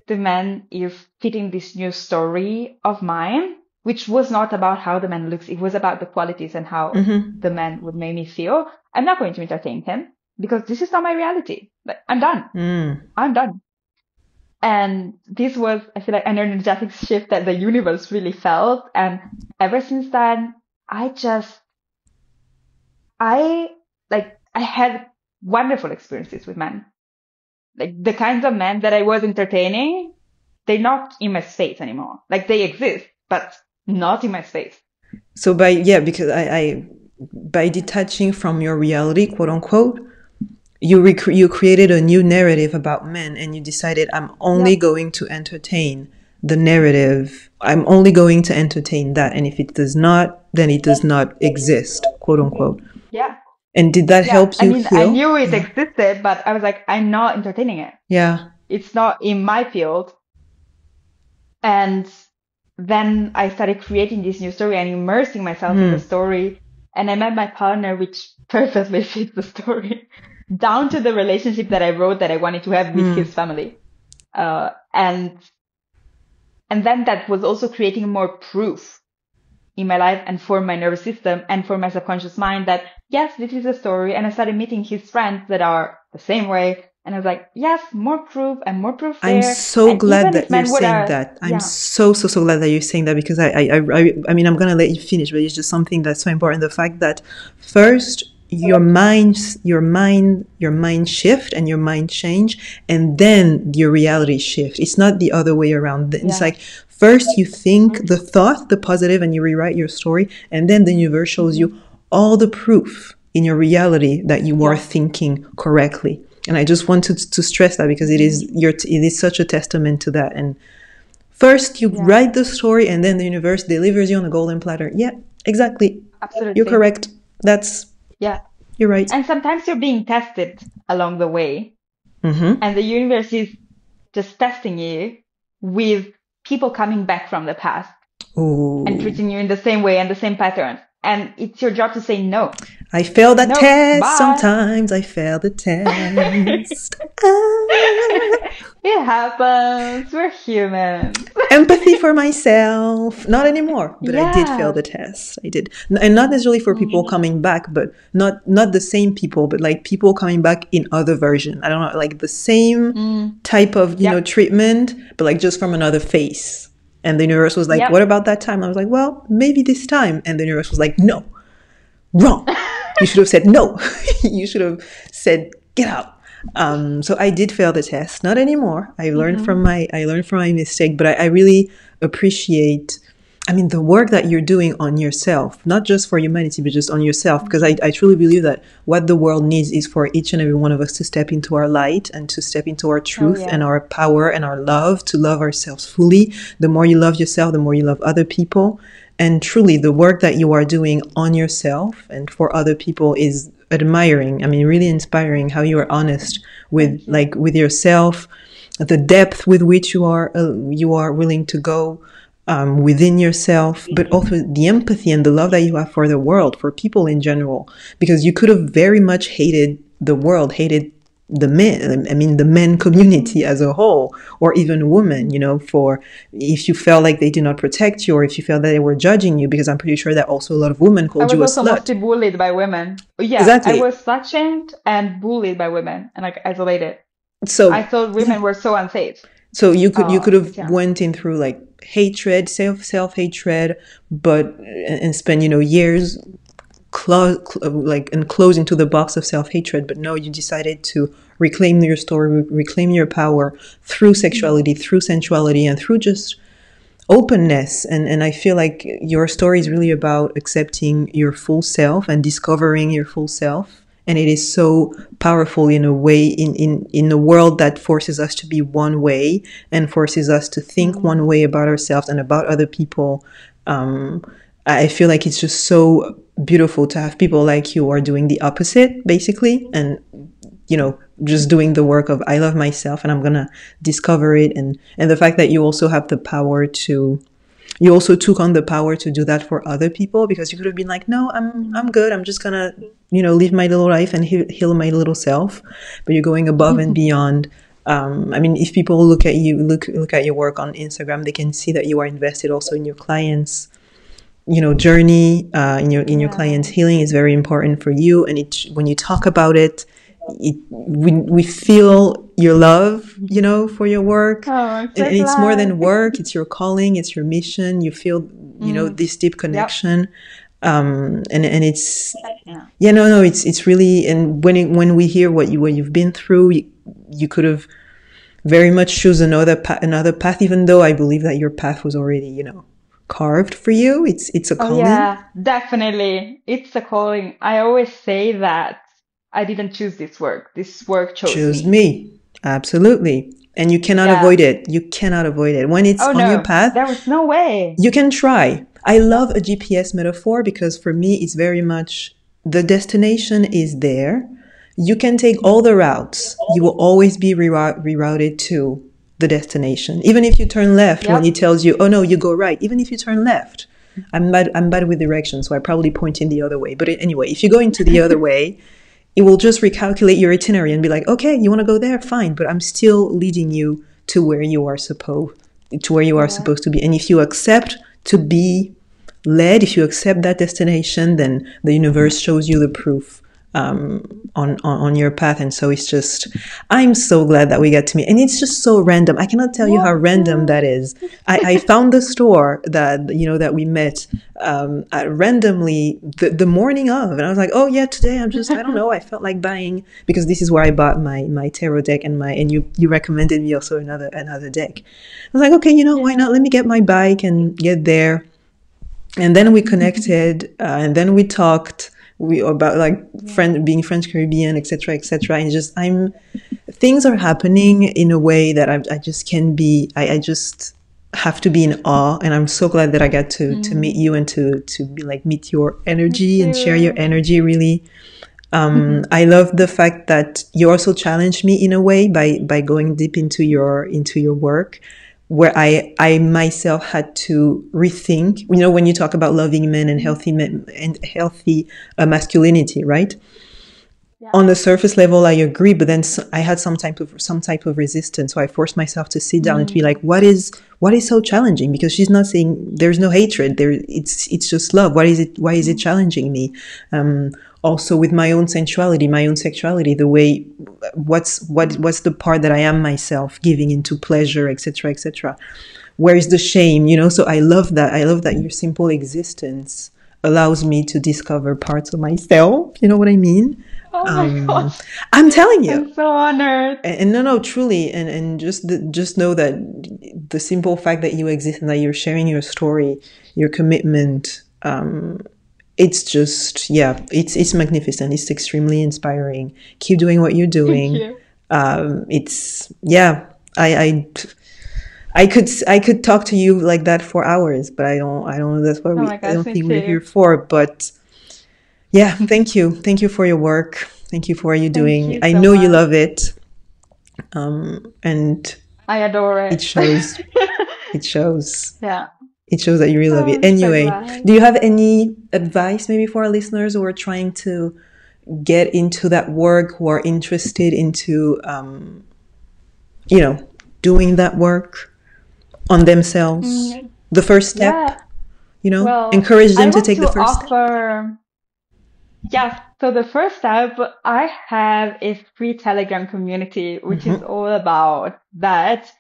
Speaker 1: the man is fitting this new story of mine, which was not about how the man looks. It was about the qualities and how
Speaker 2: Mm-hmm.
Speaker 1: the man would make me feel. I'm not going to entertain him because this is not my reality. Like, I'm done.
Speaker 2: Mm.
Speaker 1: I'm done. And this was, I feel like, an energetic shift that the universe really felt. And ever since then, I I had wonderful experiences with men. Like, the kinds of men that I was entertaining, they're not in my space anymore. Like, they exist, but not in my space.
Speaker 2: So because I by detaching from your reality, quote unquote, you created a new narrative about men, and you decided I'm only
Speaker 1: Yep.
Speaker 2: going to entertain the narrative. I'm only going to entertain that, and if it does not, then it does not exist, quote unquote.
Speaker 1: Yeah.
Speaker 2: And did that
Speaker 1: Yeah.
Speaker 2: help
Speaker 1: I
Speaker 2: you
Speaker 1: mean, I
Speaker 2: heal?
Speaker 1: knew it
Speaker 2: Yeah.
Speaker 1: existed, but I was like, I'm not entertaining it.
Speaker 2: Yeah.
Speaker 1: It's not in my field. And then I started creating this new story and immersing myself in the
Speaker 2: Hmm.
Speaker 1: story. And I met my partner, which perfectly fits the story, down to the relationship that I wrote that I wanted to have with
Speaker 2: Hmm.
Speaker 1: his family. And then that was also creating more proof in my life and for my nervous system and for my subconscious mind that, yes, this is a story. And I started meeting his friends that are the same way. And I was like, yes, more proof and more proof
Speaker 2: I'm
Speaker 1: there.
Speaker 2: so
Speaker 1: And
Speaker 2: glad
Speaker 1: even
Speaker 2: that
Speaker 1: if
Speaker 2: you're
Speaker 1: men would,
Speaker 2: saying that. I'm
Speaker 1: yeah,
Speaker 2: so glad that you're saying that, because I mean, I'm gonna let you finish, but it's just something that's so important. The fact that first your mind shift and your mind change, and then your reality shift. It's not the other way around. It's
Speaker 1: yeah,
Speaker 2: like first you think the thought, the positive, and you rewrite your story, and then the universe shows you all the proof in your reality that you are
Speaker 1: yeah.
Speaker 2: thinking correctly. And I just wanted to stress that, because it is such a testament to that. And first you
Speaker 1: Yeah,
Speaker 2: write the story, and then the universe delivers you on a golden platter. Yeah, exactly. You're
Speaker 1: absolutely.
Speaker 2: correct.
Speaker 1: Yeah.
Speaker 2: You're right.
Speaker 1: And sometimes you're being tested along the way,
Speaker 2: Mm-hmm.
Speaker 1: and the universe is just testing you with people coming back from the past and
Speaker 2: Oh,
Speaker 1: treating you in the same way and the same pattern. And it's your job to say no.
Speaker 2: I failed that
Speaker 1: No,
Speaker 2: test.
Speaker 1: bye.
Speaker 2: Sometimes I fail the test.
Speaker 1: It happens. We're humans.
Speaker 2: Empathy for myself, not anymore, but I did fail
Speaker 1: Yes.
Speaker 2: the test. I did, and not necessarily for people
Speaker 1: Mm,
Speaker 2: coming back, but not the same people, but like people coming back in other version. I don't know, like the same
Speaker 1: mm.
Speaker 2: type of
Speaker 1: Yep.
Speaker 2: treatment, but like just from another face. And the nurse was like, "What
Speaker 1: Yep.
Speaker 2: about that time?" I was like, "Well, maybe this time." And the nurse was like, "No, wrong. You should have said no. You should have said get out." So I did fail the test. Not anymore.
Speaker 1: Hmm.
Speaker 2: I learned from my mistake, but I really appreciate. I mean, the work that you're doing on yourself, not just for humanity, but just on yourself, because I truly believe that what the world needs is for each and every one of us to step into our light and to step into our
Speaker 1: Oh,
Speaker 2: truth and
Speaker 1: yes.
Speaker 2: our power and our love, to love ourselves fully. The more you love yourself, the more you love other people. And truly, the work that you are doing on yourself and for other people is admiring. I mean, really inspiring how you are honest with
Speaker 1: Thank you.
Speaker 2: with yourself, the depth with which you are willing to go within yourself, but also the empathy and the love that you have for the world, for people in general. Because you could have very much hated the world, hated the men, I mean, the men community
Speaker 1: Mm,
Speaker 2: as a whole, or even women,
Speaker 1: mm.
Speaker 2: for if you felt like they did not protect you, or if you felt that they were judging you, because I'm pretty sure that also a lot of women
Speaker 1: I
Speaker 2: called
Speaker 1: was
Speaker 2: you a
Speaker 1: also
Speaker 2: slut.
Speaker 1: mostly bullied by women. Yeah, I
Speaker 2: Exactly.
Speaker 1: was slut shamed and bullied by women and like isolated. I
Speaker 2: So,
Speaker 1: thought women were so unsafe.
Speaker 2: so you could have
Speaker 1: Since young.
Speaker 2: went in through like hatred, self hatred, but and spend years like enclosed into the box of self hatred. But no, you decided to reclaim your story, reclaim your power through
Speaker 1: Mm,
Speaker 2: sexuality, through sensuality, and through just openness. And I feel like your story is really about accepting your full self and discovering your full self. And it is so powerful in a way, in a world that forces us to be one way and forces us to think one
Speaker 1: mm,
Speaker 2: way about ourselves and about other people. um, I feel like it's just so beautiful to have people like you who are doing the opposite, basically, and just doing the work of I love myself and I'm gonna discover it, and the fact that you also have the power to you also took on the power to do that for other people, because you could have been like, no, I'm
Speaker 1: mm.
Speaker 2: good, I'm just gonna live my little life and heal my little self. But you're going above and beyond. I mean, if people look at you, look at your work on Instagram, they can see that you are invested also in your clients journey, in your client's
Speaker 1: Yeah.
Speaker 2: healing is very important for you. And when you talk about it, we feel your love for your work.
Speaker 1: Oh, I'm
Speaker 2: and,
Speaker 1: so
Speaker 2: and it's more
Speaker 1: glad.
Speaker 2: than work, it's your calling, it's your mission. You feel
Speaker 1: Mm,
Speaker 2: this deep
Speaker 1: yep.
Speaker 2: connection. And it's
Speaker 1: Yeah.
Speaker 2: yeah, no, it's really. And when we hear what you've been through, you could have very much choose another path, even though I believe that your path was already carved for you. It's a
Speaker 1: Oh,
Speaker 2: calling.
Speaker 1: yeah, definitely. It's a calling. I always say that I didn't choose this work. This work chose
Speaker 2: Choose
Speaker 1: me.
Speaker 2: me. Absolutely. And you cannot avoid
Speaker 1: Yeah.
Speaker 2: it. You cannot avoid it. When it's
Speaker 1: Oh,
Speaker 2: on your
Speaker 1: no,
Speaker 2: path,
Speaker 1: there was no way.
Speaker 2: you can try. I love
Speaker 1: Yep.
Speaker 2: a GPS metaphor because for me, it's very much the destination is there. You can take all the routes. You will always be rerouted to the destination. Even if you turn left when it
Speaker 1: Yep.
Speaker 2: tells you, oh no, you go right. Even if you turn left. I'm bad with directions, so I probably point in the other way. But anyway, if you go into the other way, it will just recalculate your itinerary and be like, okay, you want to go there, fine, but I'm still leading you to where you are
Speaker 1: Yeah.
Speaker 2: supposed to be. And if you accept to be led, if you accept that destination, then the universe shows you the proof on your path. And so it's just, I'm so glad that we got to meet. And it's just so random. I cannot tell you how
Speaker 1: Yeah,
Speaker 2: random that
Speaker 1: too.
Speaker 2: is. I found the store that we met randomly the morning of, and I was like, oh yeah, today I don't know, I felt like buying, because this is where I bought my tarot deck, and you recommended me also another deck. I was like, okay, why
Speaker 1: Yeah.
Speaker 2: not? Let me get my bike and get there. And then we connected, and then we talked about like
Speaker 1: Yeah.
Speaker 2: being French Caribbean, etc., etc. And just things are happening in a way that I just can be. I just have to be in awe, and I'm so glad that I got to meet
Speaker 1: Mm,
Speaker 2: you and to be like meet your
Speaker 1: me
Speaker 2: energy and share your
Speaker 1: too.
Speaker 2: energy. Really, I love the fact that you also challenged me in a way by going deep into your work, where I myself had to rethink. When you talk about loving men and healthy masculinity, right? on the surface level, I agree, but then I had some type of resistance. So I forced myself to sit down and to be like, what is so challenging? Because she's not saying there's no hatred there. It's just love. Why is it challenging me? Also with my own sensuality, my own sexuality, the way, what's the part that I am myself, giving into pleasure, etc., etc. Where is the shame? So I love that. I love that your simple existence allows me to discover parts of myself. You know what I mean?
Speaker 1: Oh my gosh.
Speaker 2: I'm telling you.
Speaker 1: I'm so honored.
Speaker 2: And no, truly. And just know that the simple fact that you exist and that you're sharing your story, your commitment, it's just, it's magnificent. It's extremely inspiring. Keep doing what you're doing.
Speaker 1: Thank
Speaker 2: you. I could talk to you like that for hours, but I don't know. That's what I don't think we're here for. But yeah, thank you for your work. Thank you for what you're doing. I know you love it, and
Speaker 1: I adore it.
Speaker 2: It shows. It shows.
Speaker 1: Yeah.
Speaker 2: It shows that you really love it. Anyway, do you have any advice maybe for our listeners who are trying to get into that work, who are interested into, doing that work on themselves? The first step, encourage them to take the first step.
Speaker 1: Yes. So the first step, I have a free Telegram community, which is all about that.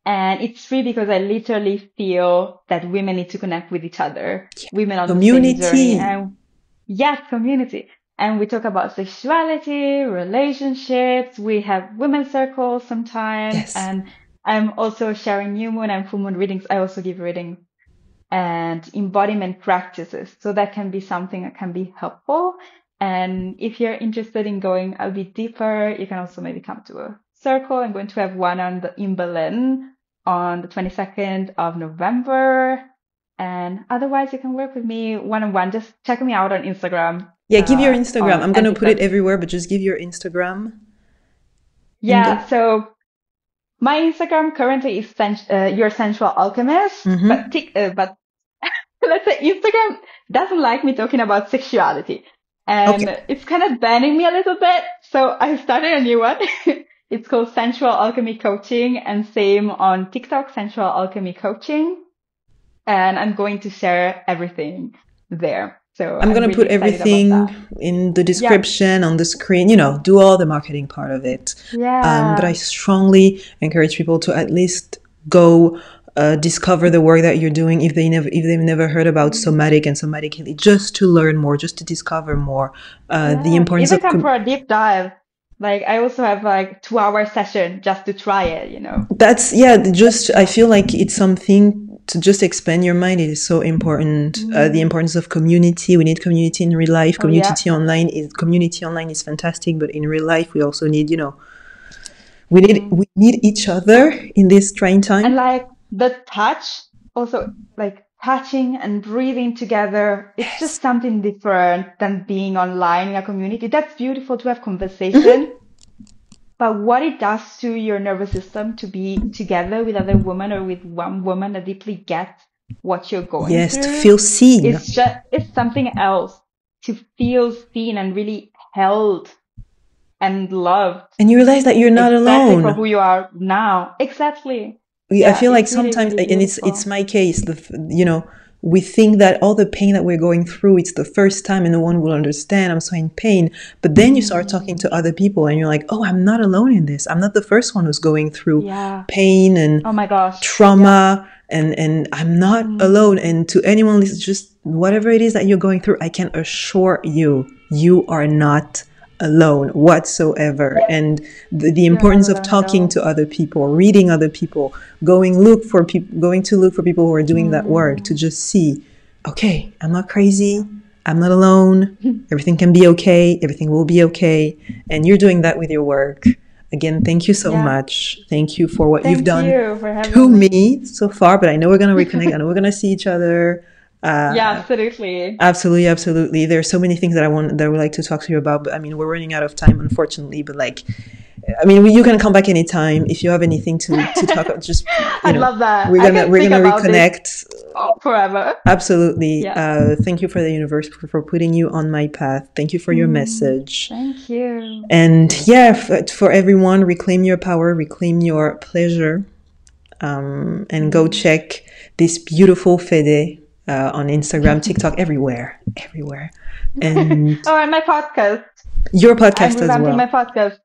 Speaker 1: And it's free because I literally feel that women need to connect with each other. Women on the same journey. And community. And we talk about sexuality, relationships. We have women's circles sometimes.
Speaker 2: Yes.
Speaker 1: And I'm also sharing new moon and full moon readings. I also give readings and embodiment practices. So that can be something that can be helpful. And if you're interested in going a bit deeper, you can also maybe come to a circle. I'm going to have one in Berlin on the 22nd of November. And otherwise, you can work with me one-on-one. Just check me out on Instagram.
Speaker 2: Yeah, give your Instagram. I'm going to put it everywhere, but just give your Instagram.
Speaker 1: Yeah, so my Instagram currently is Your Sensual Alchemist. But let's say Instagram doesn't like me talking about sexuality. And it's kind of banning me a little bit. So I started a new one. It's called Sensual Alchemy Coaching, and same on TikTok, Sensual Alchemy Coaching. And I'm going to share everything there. So
Speaker 2: I'm going to put everything in the description on the screen, do all the marketing part of it.
Speaker 1: Yeah.
Speaker 2: But I strongly encourage people to at least go discover the work that you're doing if they've never heard about somatic and somatic healing, just to learn more, just to discover more. The importance
Speaker 1: even come for a deep dive. Like I also have 2-hour session just to try it,
Speaker 2: That's I feel like it's something to just expand your mind. It is so important. The importance of community. We need community in real life. Community online is fantastic, but in real life we also need, we need each other in this trying time.
Speaker 1: And the touch, also touching and breathing together, it's just something different than being online in a community. That's beautiful to have conversation, but what it does to your nervous system to be together with other women or with one woman that deeply gets what you're going through.
Speaker 2: Yes, to feel seen.
Speaker 1: It's something else, to feel seen and really held and loved.
Speaker 2: And you realize that you're not alone.
Speaker 1: For who you are now. Exactly.
Speaker 2: I feel like sometimes, really, and it's my case, we think that all the pain that we're going through, it's the first time and no one will understand. I'm so in pain. But then you start talking to other people and you're like, oh, I'm not alone in this. I'm not the first one who's going through pain and trauma. And I'm not alone. And to anyone, it's just whatever it is that you're going through, I can assure you, you are not alone whatsoever. And the importance of talking to other people, reading other people, going to look for people who are doing that work, to just see, okay, I'm not crazy, I'm not alone, everything can be okay, everything will be okay. And you're doing that with your work. Again, thank you so much. Thank you for what you've done to me so far, but I know we're going to reconnect. I know we're going to see each other.
Speaker 1: Absolutely.
Speaker 2: Absolutely. There are so many things that I would like to talk to you about, but we're running out of time, unfortunately. But you can come back anytime if you have anything to talk about. Just
Speaker 1: I'd love that.
Speaker 2: We're gonna reconnect
Speaker 1: Oh, forever.
Speaker 2: Absolutely.
Speaker 1: Yeah.
Speaker 2: Thank you for the universe for putting you on my path. Thank you for your message.
Speaker 1: Thank you.
Speaker 2: And yeah, for everyone, reclaim your power, reclaim your pleasure, and go check this beautiful Fede on Instagram, TikTok, everywhere, everywhere. And
Speaker 1: Oh, and my podcast.
Speaker 2: your
Speaker 1: I'm
Speaker 2: podcast as
Speaker 1: revamping
Speaker 2: well.
Speaker 1: my podcast.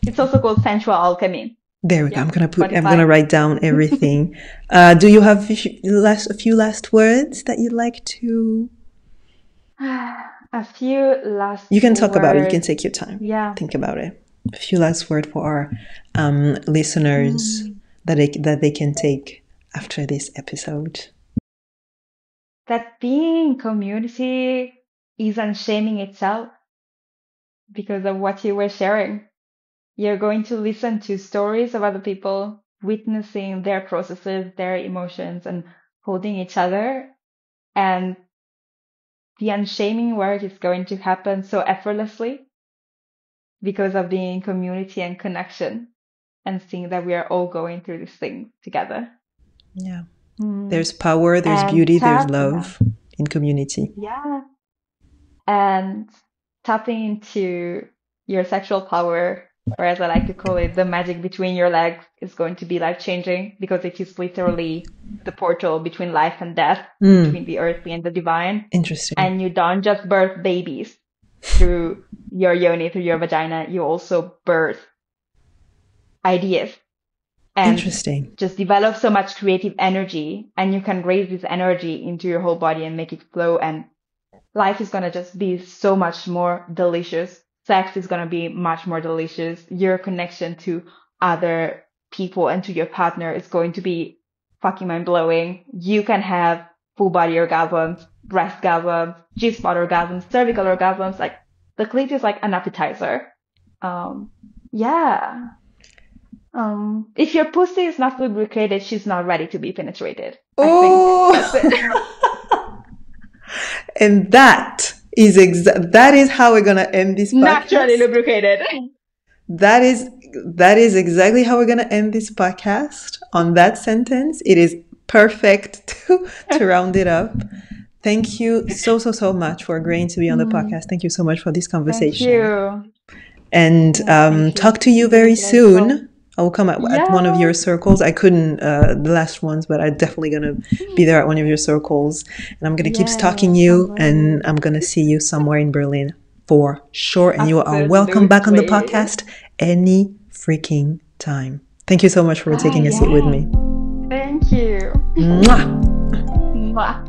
Speaker 1: It's also called Sensual Alchemy.
Speaker 2: There we go.
Speaker 1: Yeah.
Speaker 2: I'm gonna
Speaker 1: Spotify.
Speaker 2: write down everything. Do you have a few last words that you'd like to?
Speaker 1: A few last
Speaker 2: You can talk about it. You can
Speaker 1: words.
Speaker 2: take your time.
Speaker 1: Yeah.
Speaker 2: Think about it. A few last words for our listeners that they can take after this episode.
Speaker 1: That being community is unshaming itself because of what you were sharing. You're going to listen to stories of other people, witnessing their processes, their emotions, and holding each other. And the unshaming work is going to happen so effortlessly because of being in community and connection and seeing that we are all going through this thing together.
Speaker 2: Yeah. There's power, there's
Speaker 1: And
Speaker 2: beauty, there's love in community.
Speaker 1: Yeah. And tapping into your sexual power, or as I like to call it, the magic between your legs, is going to be life changing because it is literally the portal between life and death, between the earthly and the divine.
Speaker 2: Interesting.
Speaker 1: And you don't just birth babies through your yoni, through your vagina, you also birth ideas. And
Speaker 2: Interesting.
Speaker 1: just develop so much creative energy, and you can raise this energy into your whole body and make it flow, and life is going to just be so much more delicious. Sex is going to be much more delicious. Your connection to other people and to your partner is going to be fucking mind blowing. You can have full body orgasms, breast orgasms, G-spot orgasms, cervical orgasms. Like the clit is like an appetizer. Yeah. If your pussy is not lubricated, she's not ready to be penetrated.
Speaker 2: Oh!
Speaker 1: I think that's it.
Speaker 2: And that is how we're gonna end this podcast.
Speaker 1: Naturally lubricated.
Speaker 2: That is exactly how we're gonna end this podcast. On that sentence, it is perfect to round it up. Thank you so much for agreeing to be on the podcast. Thank you so much for this conversation.
Speaker 1: Thank you.
Speaker 2: And talk to you very soon. I will come at one of your circles. I couldn't the last ones, but I'm definitely gonna be there at one of your circles. And I'm gonna keep stalking you, and I'm gonna see you somewhere in Berlin for sure. And you are welcome back on the podcast any freaking time. Thank you so much for taking a seat with me.
Speaker 1: Thank you.
Speaker 2: Mwah.
Speaker 1: Mwah.